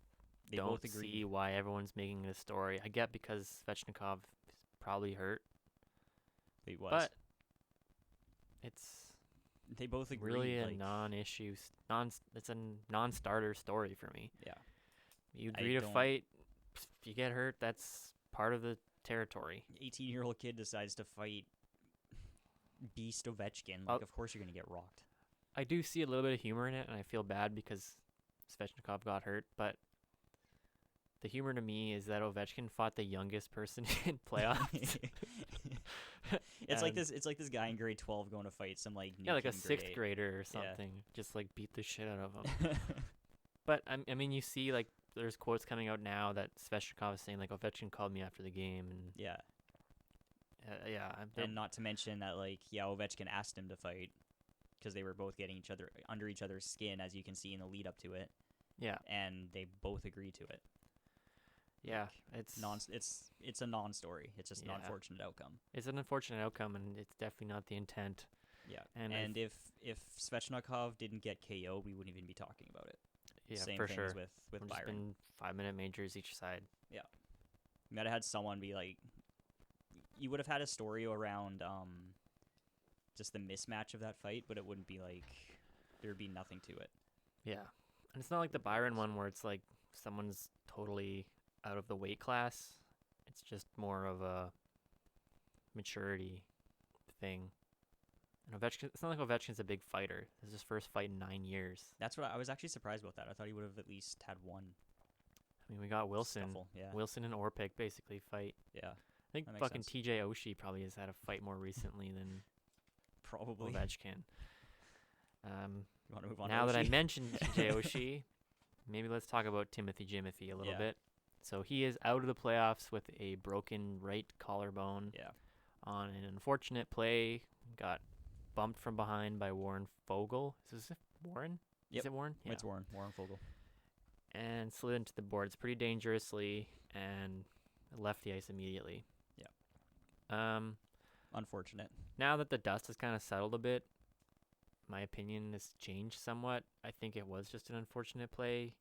They don't both agree. see why everyone's making it a story. I get because Svechnikov is probably hurt. He was. But they both agree. Really a non-issue. It's a non-starter story for me. Yeah. You agree to fight. If you get hurt, that's part of the territory. 18-year-old kid decides to fight Beast Ovechkin. Of course you're going to get rocked. I do see a little bit of humor in it, and I feel bad because Svechnikov got hurt, but the humor to me is that Ovechkin fought the youngest person in playoffs. It's like this guy in grade 12 going to fight some like a 6th grader or something. Yeah. Just like beat the shit out of him. But I mean, you see like there's quotes coming out now that Svechnikov is saying like Ovechkin called me after the game, and and not to mention that Ovechkin asked him to fight because they were both getting under each other's skin, as you can see in the lead up to it. Yeah, and they both agreed to it. Yeah, Like, it's a non-story. It's just an Yeah. unfortunate outcome. It's an unfortunate outcome, and it's definitely not the intent. Yeah. And And if Svechnikov didn't get KO, we wouldn't even be talking about it. yeah, Same for things sure. with We've just Byron. been 5-minute majors each side. You might have had someone be like, you would have had a story around just the mismatch of that fight, but it wouldn't be like there'd be nothing to it. Yeah, and it's not like the Byron one where it's like someone's totally out of the weight class. It's just more of a maturity thing. And Ovechkin, it's not like Ovechkin's a big fighter. This is his first fight in 9 years. That's what I was actually surprised about that. I thought he would have at least had one I mean, we got Wilson. scuffle. Yeah. Wilson and Orpik basically fight. Yeah. I think That makes fucking sense. TJ Oshie probably has had a fight more recently than Probably. Ovechkin. You want to move on? Now to that I Oshie? mentioned TJ Oshie, maybe let's talk about Timothy Jimothy a little Yeah. bit. So he is out of the playoffs with a broken right collarbone Yeah. on an unfortunate play. Got bumped from behind by Warren Fogle. Is this Warren? Yep. Is it Warren? Yeah. It's Warren Fogle. And slid into the boards pretty dangerously and left the ice immediately. Yeah. Unfortunate. Now that the dust has kind of settled a bit, my opinion has changed somewhat. I think it was just an unfortunate play,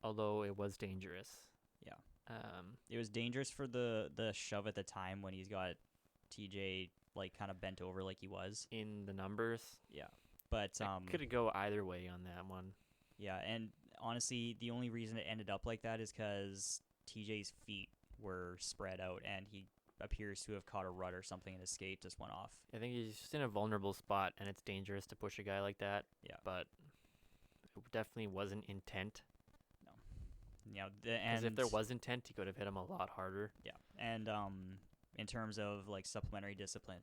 although it was dangerous. Yeah. Um, It was dangerous for the shove at the time when he's got TJ like kind of bent over like he was. in the numbers, Yeah. But could go either way on that one. yeah, and honestly, the only reason it ended up like that is because TJ's feet were spread out and he appears to have caught a rut or something and his skate just went off. I think he's just in a vulnerable spot, and it's dangerous to push a guy like that. Yeah. But it definitely wasn't intent. You know, Because if there was intent, he could have hit him a lot harder. yeah, and in terms of like supplementary discipline,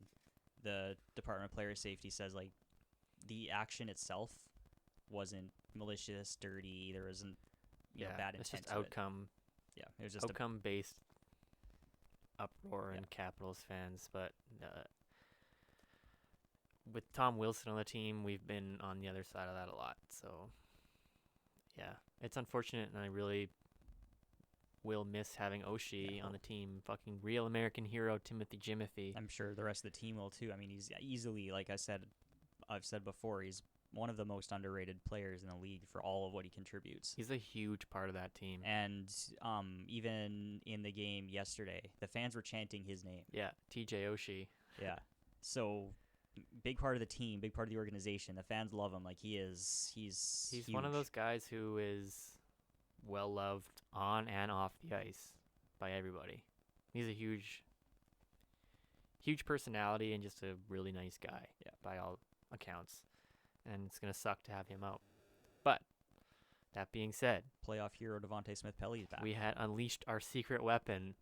the Department of Player Safety says like the action itself wasn't malicious, dirty. There wasn't bad it's intent just to it. outcome Yeah, it was just based uproar Yeah. and Capitals fans. But with Tom Wilson on the team, we've been on the other side of that a lot. So yeah, it's unfortunate, and I really will miss having Oshie on the team. Fucking real American hero Timothy Jimothy. I'm sure the rest of the team will too. I mean, he's easily, like I've said before, he's one of the most underrated players in the league for all of what he contributes. He's a huge part of that team. And even in the game yesterday, the fans were chanting his name. Yeah, TJ Oshie. Yeah. So big part of the team, big part of the organization. The fans love him. Like he's He's one of huge. those guys who is well loved on and off the ice by everybody. He's a huge personality and just a really nice guy. Yeah. By all accounts. And it's gonna suck to have him out. But that being said, Playoff hero Devontae Smith-Pelly is back. we had unleashed our secret weapon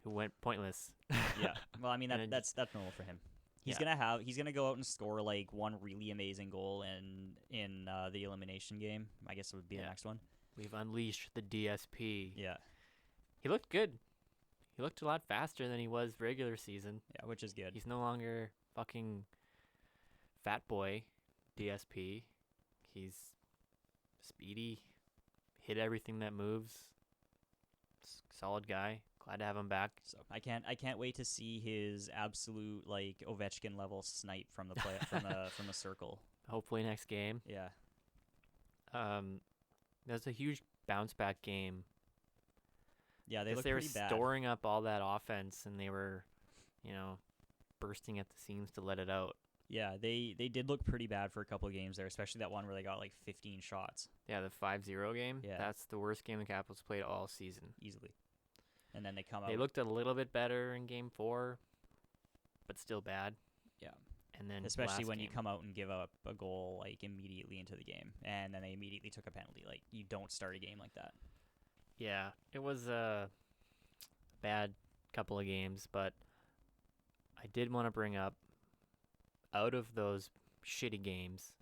who went pointless. Yeah. Well, I mean And that's normal for him. He's Yeah. gonna go out and score like one really amazing goal in the elimination game. I guess it would be the Yeah. next one. We've unleashed the DSP. Yeah. He looked good. He looked a lot faster than he was regular season. Yeah, which is good. He's no longer fucking fat boy DSP. He's speedy, hit everything that moves. Solid guy. Glad to have him back. So I can't wait to see his absolute like Ovechkin level snipe from the play from the circle. Hopefully next game. Yeah. That's a huge bounce back game. Yeah, they Guess look they were pretty bad. storing up all that offense, and they were, bursting at the seams to let it out. Yeah, they did look pretty bad for a couple of games there, especially that one where they got like 15 shots Yeah, the 5-0 game. Yeah. That's the worst game the Capitals played all season. easily. And then they come They out. looked a little bit better in game 4, but still bad. Yeah. And then Especially last when you game- come out and give up a goal like immediately into the game, and then they immediately took a penalty. Like you don't start a game like that. Yeah, it was a bad couple of games, but I did want to bring up, out of those shitty games,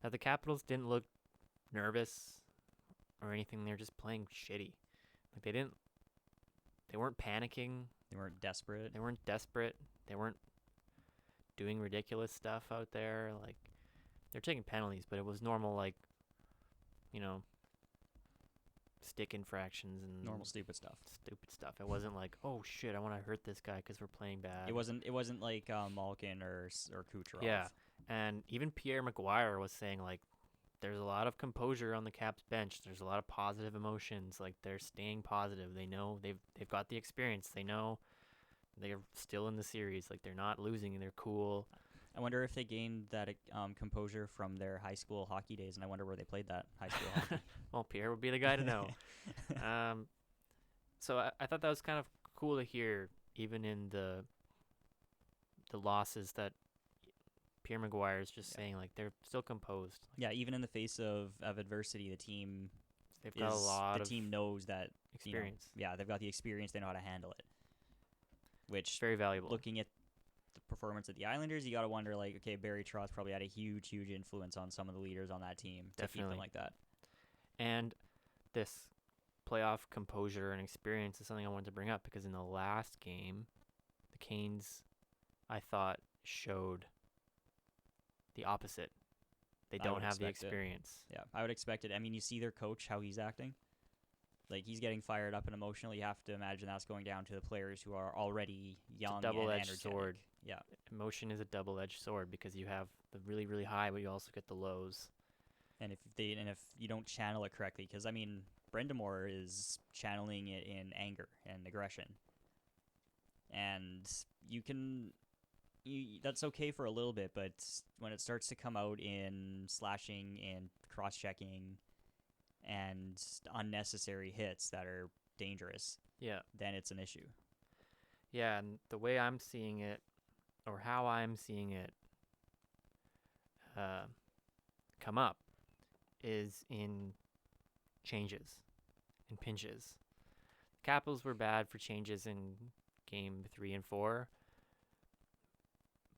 that the Capitals didn't look nervous or anything. They're just playing shitty. Like they weren't panicking. They weren't desperate. They weren't desperate. They weren't doing ridiculous stuff out there. Like, they're taking penalties, but it was normal, like, stick infractions and Normal stupid stuff. It wasn't like, oh shit, I want to hurt this guy because we're playing bad. It wasn't like Malkin or Kucherov. Yeah, and even Pierre McGuire was saying like, there's a lot of composure on the Caps bench. There's a lot of positive emotions. Like they're staying positive. They know they've got the experience. They know they're still in the series. Like they're not losing and they're cool. I wonder if they gained that composure from their high school hockey days, and I wonder where they played that high school hockey. Well, Pierre would be the guy to know. So I thought that was kind of cool to hear, even in the losses, that Pierre McGuire is just saying like they're still composed. Yeah, even in the face of adversity, the team knows that experience. They've got the experience. They know how to handle it, which it's very valuable. Looking at the performance of the Islanders, you got to wonder like, okay, Barry Trotz probably had a huge influence on some of the leaders on that team to keep them like that. And this playoff composure and experience is something I wanted to bring up because in the last game, the Canes, I thought, showed the opposite. They don't have the experience. Yeah, I would expect it. I mean, you see their coach, how he's acting. Like, he's getting fired up and emotional. You have to imagine that's going down to the players who are already young and energetic. Double-edged sword. Yeah. Emotion is a double-edged sword because you have the really, really high, but you also get the lows. And if you don't channel it correctly, because, I mean, Brendamore is channeling it in anger and aggression. And that's okay for a little bit, but when it starts to come out in slashing and cross-checking and unnecessary hits that are dangerous, then it's an issue. Yeah, and the way I'm seeing it, or how I'm seeing it come up, is in changes, in pinches. The Capitals were bad for changes in game 3 and 4,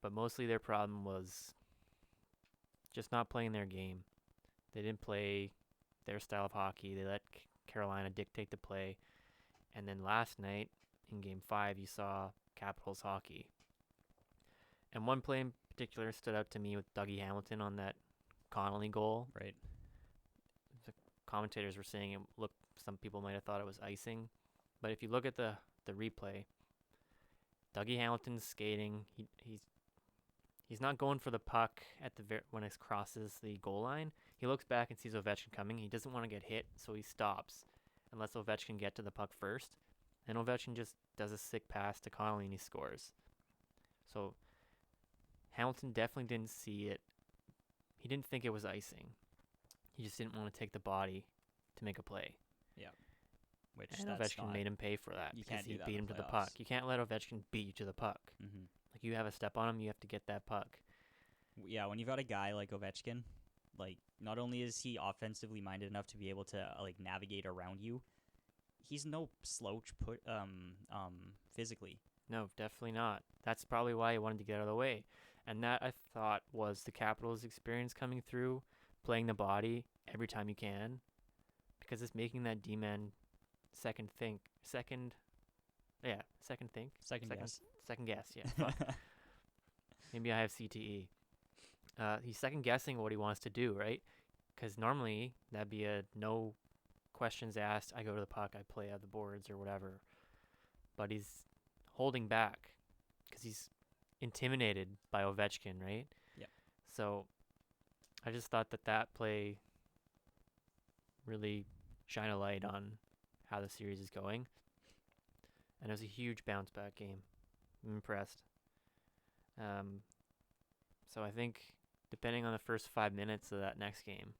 but mostly their problem was just not playing their game. They didn't play their style of hockey. They let Carolina dictate the play. And then last night, in Game 5, you saw Capitals hockey. And one play in particular stood out to me with Dougie Hamilton on that Connolly goal. Right. The commentators were saying some people might have thought it was icing. But if you look at the replay, Dougie Hamilton's skating. He's not going for the puck when it crosses the goal line. He looks back and sees Ovechkin coming. He doesn't want to get hit, so he stops and lets Ovechkin get to the puck first. And Ovechkin just does a sick pass to Connolly and he scores. So Hamilton definitely didn't see it. He didn't think it was icing. He just didn't want to take the body to make a play. Yeah. And Ovechkin made him pay for that because he beat him to the puck. You can't let Ovechkin beat you to the puck. Mm-hmm. Like, you have a step on him, you have to get that puck. Yeah, when you've got a guy like Ovechkin, like, not only is he offensively minded enough to be able to navigate around you, he's no slouch physically. No, definitely not. That's probably why he wanted to get out of the way. And that, I thought, was the Capitals' experience coming through, playing the body every time you can, because it's making that D-man second guess, yeah. Fuck. Maybe I have CTE. He's second guessing what he wants to do, right? Because normally that'd be a no questions asked, I go to the puck, I play out the boards or whatever. But he's holding back because he's intimidated by Ovechkin, right? Yeah. So I just thought that play really shine a light on how the series is going. And it was a huge bounce back game. I'm impressed. So I think depending on the first 5 minutes of that next game.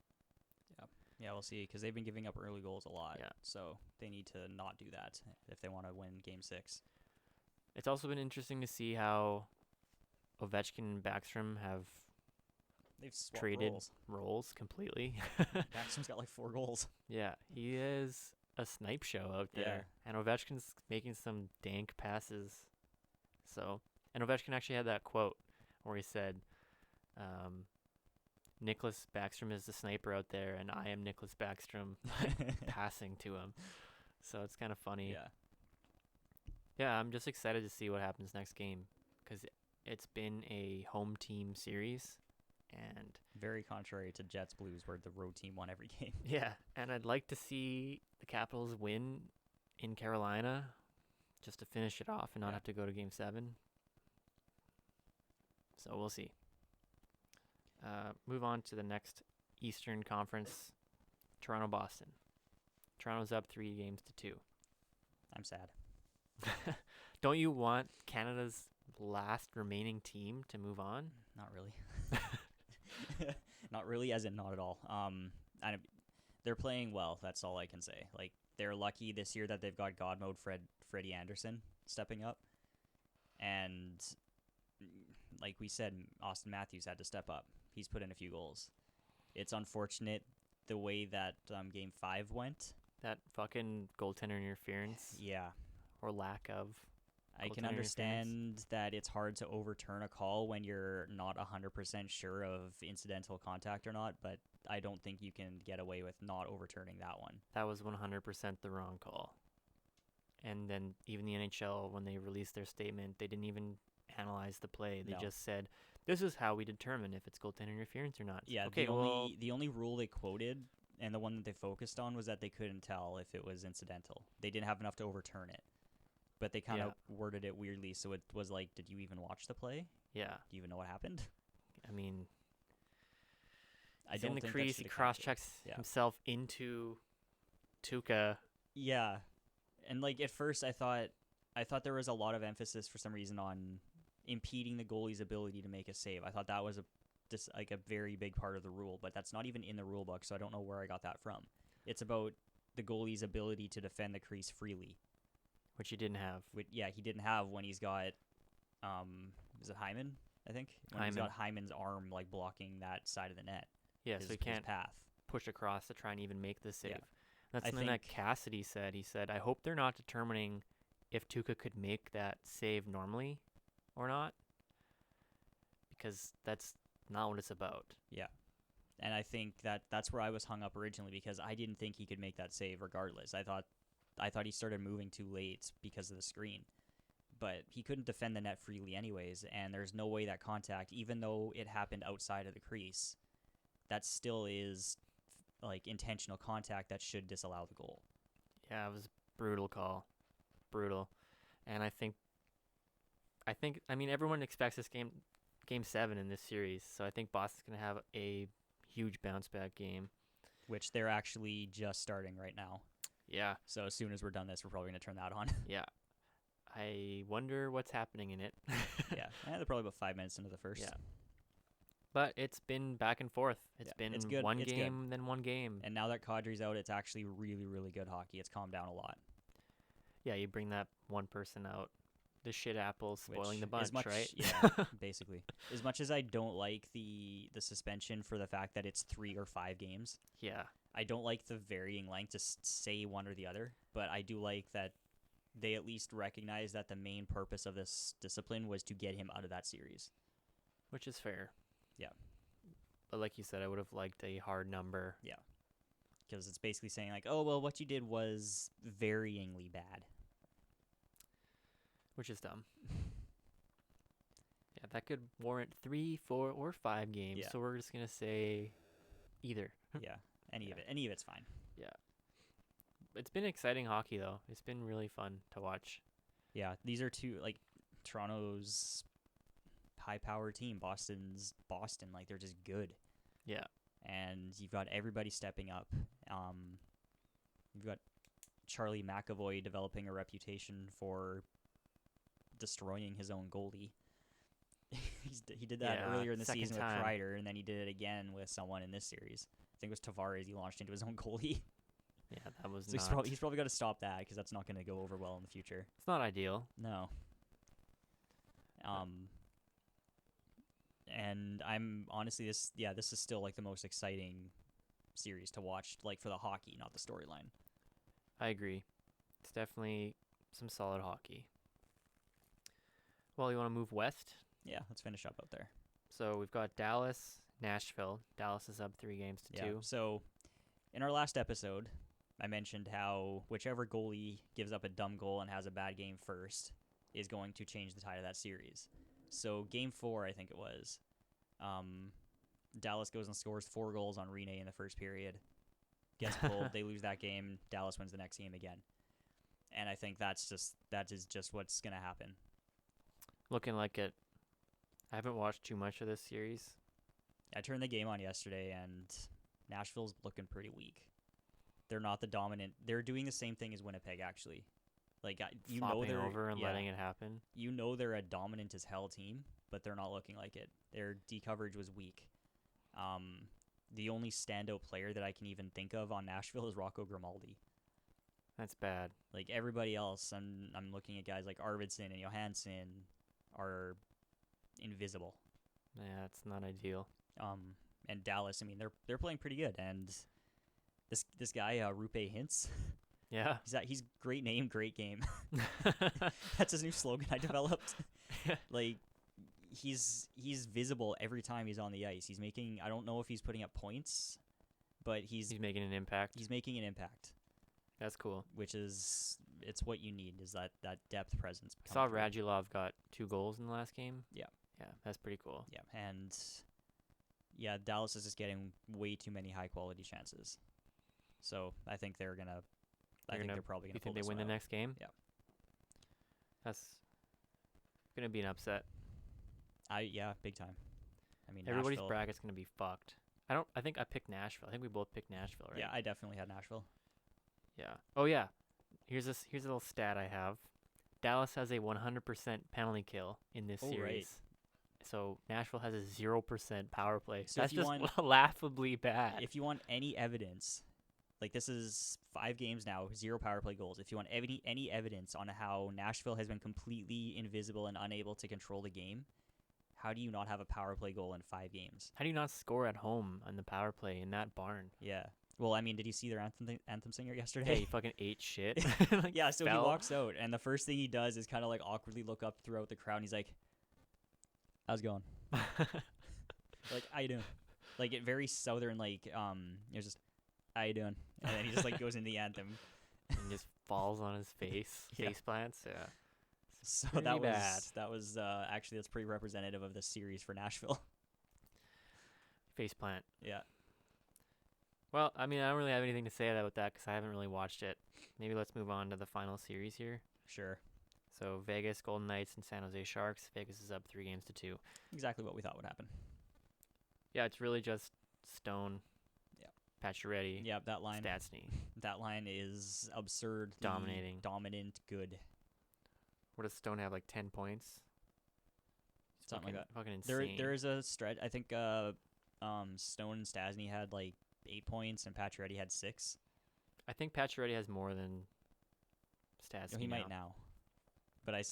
Yeah, we'll see, because they've been giving up early goals a lot. Yeah. So they need to not do that if they want to win Game 6. It's also been interesting to see how Ovechkin and Backstrom They've traded roles completely. Backstrom's got like 4 goals. Yeah, he is a snipe show out there. Yeah. And Ovechkin's making some dank passes. And Ovechkin actually had that quote where he said, Nicholas Backstrom is the sniper out there, and I am Nicholas Backstrom passing to him. So it's kind of funny. Yeah. Yeah, I'm just excited to see what happens next game because it's been a home team series And Very contrary to Jets Blues, where the road team won every game. yeah, and I'd like to see the Capitals win in Carolina just to finish it off and not have to go to Game 7. So we'll see. Move on to the next Eastern Conference, Toronto-Boston. Toronto's up 3-2. I'm sad. Don't you want Canada's last remaining team to move on? Not really. Not really, as in not at all. They're playing well. That's all I can say. Like, they're lucky this year that they've got God Mode Freddie Anderson stepping up. And like we said, Austin Matthews had to step up. He's put in a few goals. It's unfortunate the way that Game 5 went. That fucking goaltender interference. Yeah. Or lack of. I can understand that it's hard to overturn a call when you're not 100% sure of incidental contact or not, but I don't think you can get away with not overturning that one. That was 100% the wrong call. And then even the NHL, when they released their statement, they didn't even analyze the play. They just said, this is how we determine if it's goaltender interference or not. Yeah, okay, the only rule they quoted and the one that they focused on was that they couldn't tell if it was incidental. They didn't have enough to overturn it. But they kind of worded it weirdly, so it was like, did you even watch the play? Yeah. Do you even know what happened? I mean, I don't in the think crease, he cross-checks himself into Tuukka. Yeah. And like at first I thought there was a lot of emphasis for some reason on impeding the goalie's ability to make a save. I thought that was a very big part of the rule, but that's not even in the rule book, so I don't know where I got that from. It's about the goalie's ability to defend the crease freely. Which he didn't have. He didn't have when he's got, is it Hyman, I think? When he's got Hyman's arm, like, blocking that side of the net. Yeah, so he can't push across to try and even make the save. Yeah. That's something that Cassidy said. He said, I hope they're not determining if Tuukka could make that save normally or not, because that's not what it's about. Yeah. And I think that's where I was hung up originally, because I didn't think he could make that save regardless. I thought he started moving too late because of the screen. But he couldn't defend the net freely anyways, and there's no way that contact, even though it happened outside of the crease, that still is like intentional contact that should disallow the goal. Yeah, it was a brutal call. Brutal. And I mean, everyone expects this game 7 in this series, so I think Boston's going to have a huge bounce back game. Which they're actually just starting right now. Yeah. So as soon as we're done this, we're probably going to turn that on. Yeah. I wonder what's happening in it. Yeah. They're probably about 5 minutes into the first. Yeah. But it's been back and forth. It's been one game, then one game. And now that Kadri's out, it's actually really, really good hockey. It's calmed down a lot. Yeah, you bring that one person out. The shit apple spoiling the bunch, right? Yeah, basically. As much as I don't like the suspension for the fact that it's 3 or 5 games. Yeah. I don't like the varying length to say one or the other, but I do like that they at least recognize that the main purpose of this discipline was to get him out of that series. Which is fair. Yeah. But like you said, I would have liked a hard number. Yeah. Because it's basically saying like, oh, well, what you did was varyingly bad. Which is dumb. Yeah, that could warrant 3, 4, or 5 games. Yeah. So we're just going to say either. Yeah. Any of it's fine. Yeah. It's been exciting hockey, though. It's been really fun to watch. Yeah, these are two, like, Toronto's high-power team. Boston's Boston. Like, they're just good. Yeah. And you've got everybody stepping up. You've got Charlie McAvoy developing a reputation for destroying his own goalie. He did that earlier in the season with Kreider, and then he did it again with someone in this series. I think it was Tavares. He launched into his own goalie. Yeah, that was so he's probably got to stop that, because that's not going to go over well in the future. It's not ideal. No. And I'm honestly this is still like the most exciting series to watch, like for the hockey, not the storyline. I agree. It's definitely some solid hockey. Well, you want to move west? Yeah, let's finish up out there. So we've got Dallas, Nashville. Dallas is up 3-2. So in our last episode, I mentioned how whichever goalie gives up a dumb goal and has a bad game first is going to change the tide of that series. So game 4, I think it was, Dallas goes and scores 4 goals on Rene in the first period. Gets pulled. They lose that game. Dallas wins the next game again. And I think that is just what's going to happen. Looking like it. I haven't watched too much of this series. I turned the game on yesterday, and Nashville's looking pretty weak. They're not the dominant. They're doing the same thing as Winnipeg, actually. Like, you know Flopping they're over and letting it happen. You know they're a dominant as hell team, but they're not looking like it. Their D coverage was weak. The only standout player that I can even think of on Nashville is Rocco Grimaldi. That's bad. Like, everybody else, I'm looking at guys like Arvidsson and Johansson are invisible. Yeah, it's not ideal. And Dallas, I mean, they're playing pretty good. And this guy, Rupe Hintz, Yeah. he's great name, great game. That's his new slogan I developed. Like, he's visible every time he's on the ice. He's making, I don't know if he's putting up points, but he's making an impact. He's making an impact. That's cool. Which is, it's what you need, is that depth presence. I saw Radulov got 2 goals in the last game. Yeah. Yeah, that's pretty cool. Yeah, and yeah, Dallas is just getting way too many high quality chances. So I think they're gonna. I think they're probably gonna. You think they win the next game? Yeah. That's gonna be an upset. Yeah, big time. I mean, everybody's Nashville, bracket's gonna be fucked. I think I picked Nashville. I think we both picked Nashville, right? Yeah, I definitely had Nashville. Yeah. Oh yeah. Here's a little stat I have. Dallas has a 100% penalty kill in this series. Right. So Nashville has a 0% power play. So that's if you just laughably bad. If you want any evidence, like this is 5 games now, 0 power play goals. If you want any evidence on how Nashville has been completely invisible and unable to control the game, how do you not have a power play goal in 5 games? How do you not score at home on the power play in that barn? Yeah. Well, I mean, did you see their anthem singer yesterday? Yeah, he fucking ate shit. Like, yeah, so he walks out, and the first thing he does is kind of like awkwardly look up throughout the crowd, and he's like, how's it going? Like, how you doing? Like, it very southern, like, it was just, how you doing? And then he just, like, goes into the anthem. And just falls on his face. Yeah. Face plants, yeah. So Pretty that was actually, that's pretty representative of the series for Nashville. Face plant. Yeah. Well, I mean, I don't really have anything to say about that because I haven't really watched it. Maybe let's move on to the final series here. Sure. So Vegas, Golden Knights, and San Jose Sharks. Vegas is up 3-2. Exactly what we thought would happen. Yeah, it's really just Stone, Pacioretty, that line. Stastny. That line is absurd. Dominating. Dominant, good. What does Stone have, like 10 points? Something like that. Fucking insane. There is a stretch. I think Stone and Stastny had like 8 points, and Pacioretty had 6. I think Pacioretty has more than Stastny. He might now. But I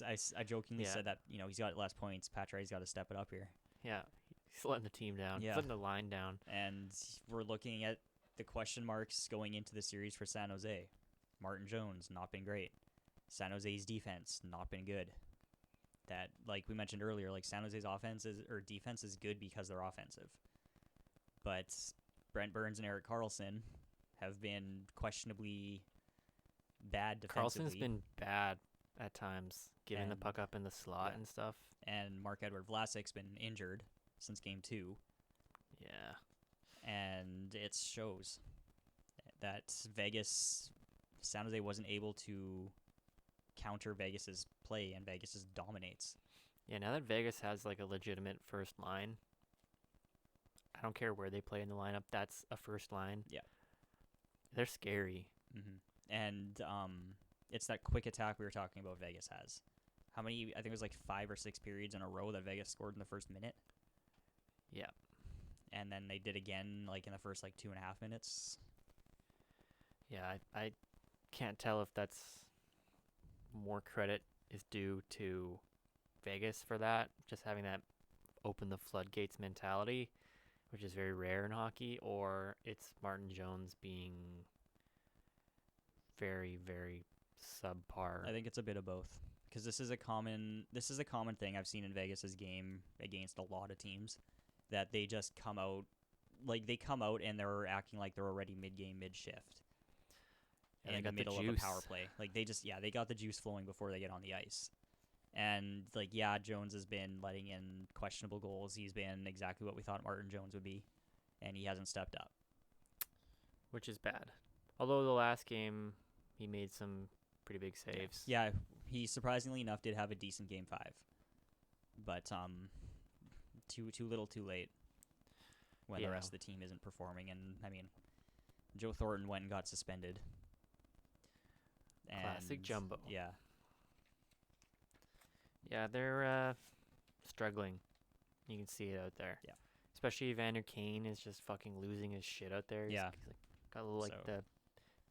jokingly said that, he's got less points. Pacioretty's got to step it up here. Yeah, he's letting the team down. Yeah. He's letting the line down. And we're looking at the question marks going into the series for San Jose. Martin Jones, not been great. San Jose's defense, not been good. That, like we mentioned earlier, like San Jose's defense is good because they're offensive. But Brent Burns and Erik Karlsson have been questionably bad defensively. Karlsson's been bad at times, giving the puck up in the slot and stuff. And Marc-Edouard Vlasic's been injured since Game 2. Yeah. And it shows that San Jose wasn't able to counter Vegas's play, and Vegas just dominates. Yeah, now that Vegas has like a legitimate first line, I don't care where they play in the lineup, that's a first line. Yeah. They're scary. Mm-hmm. And it's that quick attack we were talking about Vegas has. How many, I think it was like 5 or 6 periods in a row that Vegas scored in the first minute. Yeah. And then they did again like in the first like 2.5 minutes. Yeah, I can't tell if that's more credit is due to Vegas for that, just having that open the floodgates mentality, which is very rare in hockey, or it's Martin Jones being very, very subpar. I think it's a bit of both, because this is a common thing I've seen in Vegas's game against a lot of teams, that they just come out and they're acting like they're already mid-game, mid-shift. And in they the got the middle of a juice. power play. Like they got the juice flowing before they get on the ice. And, like, yeah, Jones has been letting in questionable goals. He's been exactly what we thought Martin Jones would be, and he hasn't stepped up. Which is bad. Although the last game, he made some pretty big saves. Yeah, he surprisingly enough did have a decent Game 5. But too little too late when the rest of the team isn't performing. And, I mean, Joe Thornton went and got suspended. Classic Jumbo. Yeah. Yeah, they're struggling. You can see it out there. Yeah. Especially Evander Kane is just fucking losing his shit out there. Yeah. He's like, got a little, like the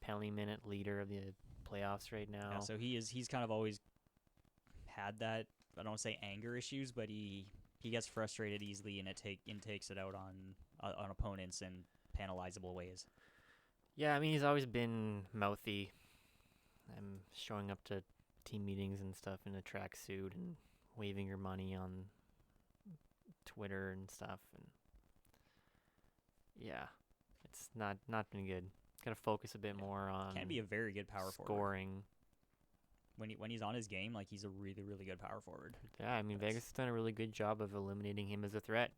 penalty minute leader of the playoffs right now. Yeah, so he's kind of always had that, I don't want to say anger issues, but he gets frustrated easily, and takes it out on opponents in penalizable ways. Yeah, I mean, he's always been mouthy. I'm showing up to team meetings and stuff in a tracksuit and waving your money on Twitter and stuff, and yeah, it's not been good. Gotta focus a bit more on. Can be a very good power scoring. Forward. When he's on his game, like, he's a really, really good power forward. Yeah, I mean, Vegas has done a really good job of eliminating him as a threat.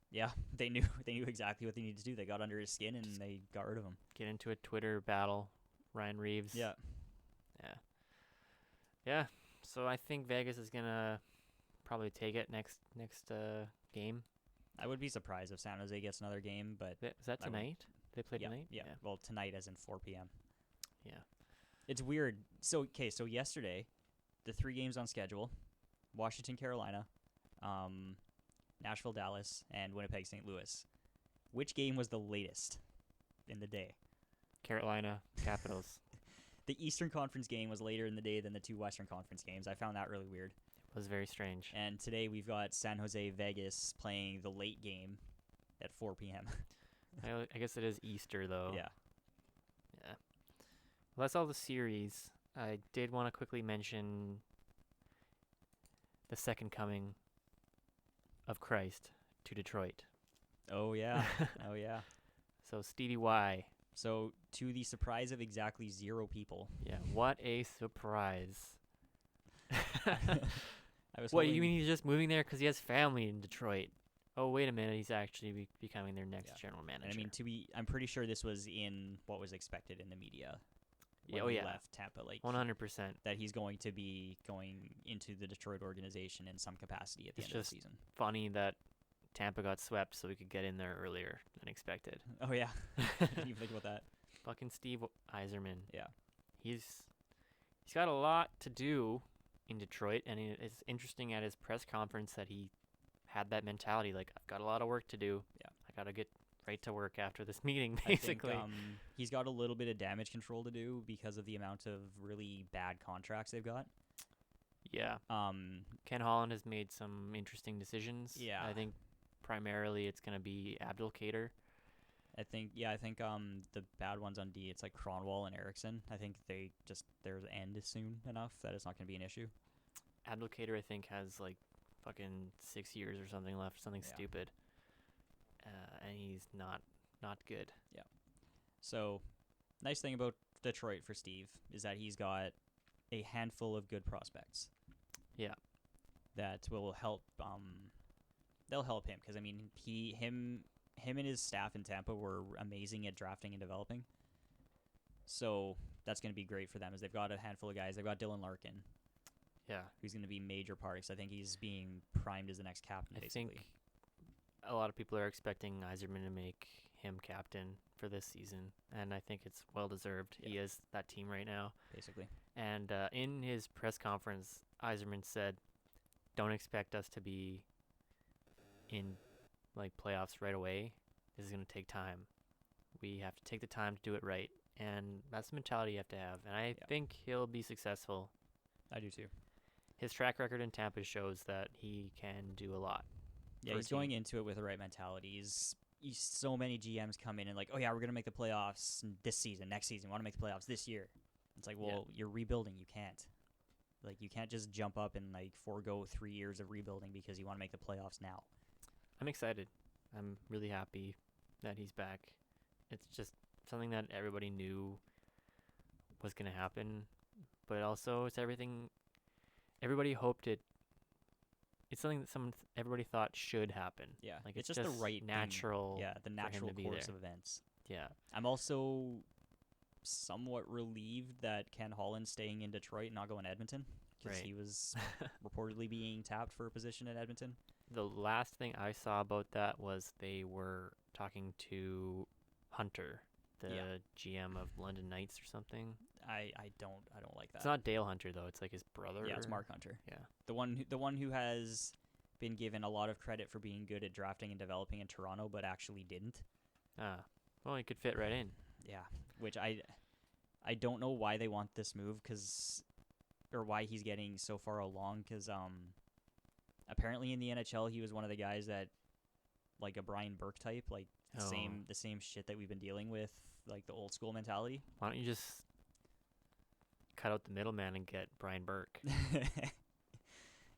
Yeah, they knew exactly what they needed to do. They got under his skin and they got rid of him. Get into a Twitter battle, Ryan Reeves. Yeah. So I think Vegas is gonna probably take it next game. I would be surprised if San Jose gets another game, but Is that tonight? They play tonight? Yeah. Well, tonight as in 4 p.m. Yeah. It's weird. So yesterday, the 3 games on schedule, Washington, Carolina, Nashville, Dallas, and Winnipeg, St. Louis. Which game was the latest in the day? Carolina Capitals. The Eastern Conference game was later in the day than the 2 Western Conference games. I found that really weird. It was very strange. And today we've got San Jose, Vegas playing the late game at 4 p.m. I guess it is Easter, though. Yeah. Well, that's all the series. I did want to quickly mention the second coming of Christ to Detroit. Oh, yeah. Oh, yeah. So Stevie Y. So, to the surprise of exactly 0 people. Yeah, what a surprise. You mean he's just moving there because he has family in Detroit? Oh, wait a minute, he's actually becoming their next general manager. And I mean, I'm pretty sure this was in what was expected in the media. When he left Tampa, like 100%. That he's going to be going into the Detroit organization in some capacity at the end of the season. Funny that Tampa got swept so we could get in there earlier than expected. Oh, yeah. Didn't even think about that. Fucking Steve Yzerman. Yeah. He's got a lot to do in Detroit, and it's interesting at his press conference that he had that mentality, like, I've got a lot of work to do. Yeah. I got to get right to work after this meeting, basically. I think, he's got a little bit of damage control to do because of the amount of really bad contracts they've got. Yeah. Ken Holland has made some interesting decisions. Yeah. I think primarily it's going to be Abdelkader. I think the bad ones on D, it's like Cronwall and Eriksson. I think their end soon enough that it's not going to be an issue. Abdelkader, I think, has like fucking 6 years or something left, something stupid. And he's not good. Yeah. So, nice thing about Detroit for Steve is that he's got a handful of good prospects. Yeah. That will help. They'll help him because I mean him and his staff in Tampa were amazing at drafting and developing. So that's going to be great for them as they've got a handful of guys. They've got Dylan Larkin. Yeah. Who's going to be major parts. I think he's being primed as the next captain, basically. I think a lot of people are expecting Yzerman to make him captain for this season, and I think it's well-deserved. Yeah. He is that team right now. Basically. And in his press conference, Yzerman said, don't expect us to be in like playoffs right away. This is going to take time. We have to take the time to do it right, and that's the mentality you have to have, and I think he'll be successful. I do too. His track record in Tampa shows that he can do a lot. Yeah, he's going into it with the right mentality. He's so many GMs come in and like, oh yeah, we're going to make the playoffs this season, next season. We want to make the playoffs this year. It's like, well, you're rebuilding. You can't. Like, you can't just jump up and like forego 3 years of rebuilding because you want to make the playoffs now. I'm excited. I'm really happy that he's back. It's just something that everybody knew was going to happen, but also it's everything. Everybody hoped it it's something that everybody thought should happen. Yeah, Like it's just the right thing. natural. Yeah, the natural to be course there. of events. Yeah. I'm also somewhat relieved that Ken Holland's staying in Detroit and not going to Edmonton, because Right. he was reportedly being tapped for a position at Edmonton. The last thing I saw about that was they were talking to Hunter, the GM of London Knights or something. I don't like that. It's not Dale Hunter though. It's like his brother. Yeah, it's Mark Hunter. Yeah. The one who has been given a lot of credit for being good at drafting and developing in Toronto, but actually didn't. Well, he could fit right in. Yeah, which I don't know why they want this move, or why he's getting so far along, because apparently in the NHL he was one of the guys that, like a Brian Burke type, like the same shit that we've been dealing with, like the old school mentality. Why don't you just cut out the middleman and get Brian Burke?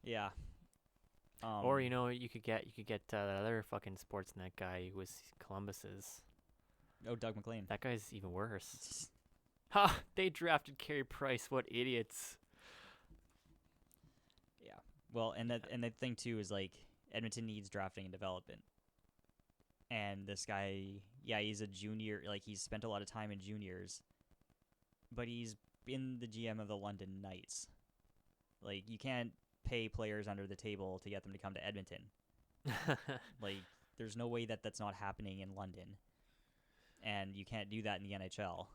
Yeah. Or you could get that other fucking Sportsnet guy who was Columbus's. Oh, Doug McLean. That guy's even worse. Ha! They drafted Carey Price. What idiots! Yeah. Well, and the thing too is, like, Edmonton needs drafting and development. And this guy, yeah, he's a junior. Like, he's spent a lot of time in juniors, but he's been the GM of the London Knights. Like, you can't pay players under the table to get them to come to Edmonton. Like, there's no way that that's not happening in London. And you can't do that in the NHL.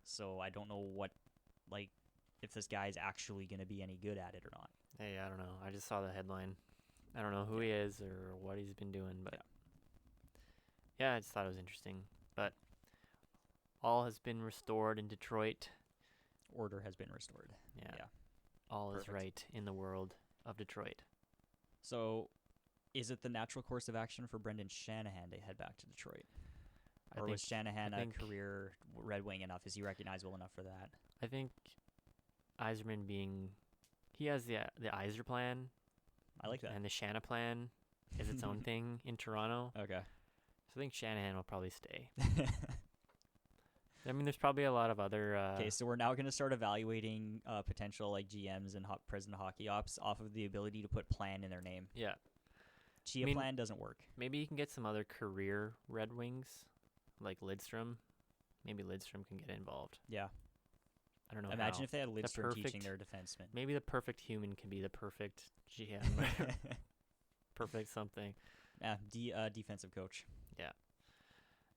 So I don't know if this guy's actually going to be any good at it or not. Hey, I don't know. I just saw the headline. I don't know who he is or what he's been doing, but yeah, I just thought it was interesting. But all has been restored in Detroit. Order has been restored. Yeah. All is right in the world of Detroit. So, is it the natural course of action for Brendan Shanahan to head back to Detroit? Or was Shanahan a career Red Wing enough? Is he recognizable enough for that? I think Yzerman he has the Yzer plan. I like that. And the Shana plan is its own thing in Toronto. Okay. So I think Shanahan will probably stay. I mean, there's probably a lot of other... Okay, so we're now going to start evaluating potential GMs and president hockey ops off of the ability to put plan in their name. Yeah. Chia plan doesn't work. Maybe you can get some other career Red Wings, like Lidstrom. Maybe Lidstrom can get involved. Yeah. I don't know. Imagine if they had Lidstrom teaching their defensemen. Maybe the perfect human can be the perfect GM. Perfect something. Yeah, defensive coach. Yeah.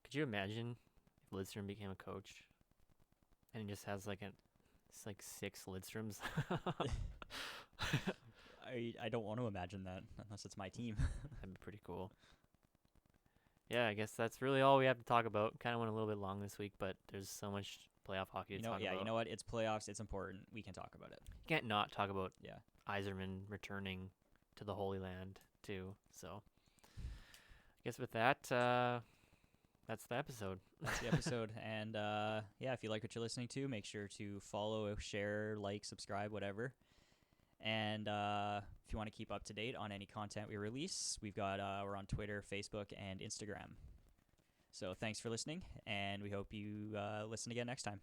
Could you imagine if Lidstrom became a coach and he just has it's like 6 Lidstroms? I don't want to imagine that unless it's my team. That'd be pretty cool. Yeah, I guess that's really all we have to talk about. Kind of went a little bit long this week, but there's so much playoff hockey to talk about. Yeah, you know what? It's playoffs. It's important. We can talk about it. You can't not talk about Yzerman returning to the Holy Land, too. So I guess with that, that's the episode. That's the episode. And, if you like what you're listening to, make sure to follow, share, like, subscribe, whatever. And if you want to keep up to date on any content we release, we're on Twitter, Facebook, and Instagram. So thanks for listening, and we hope you listen again next time.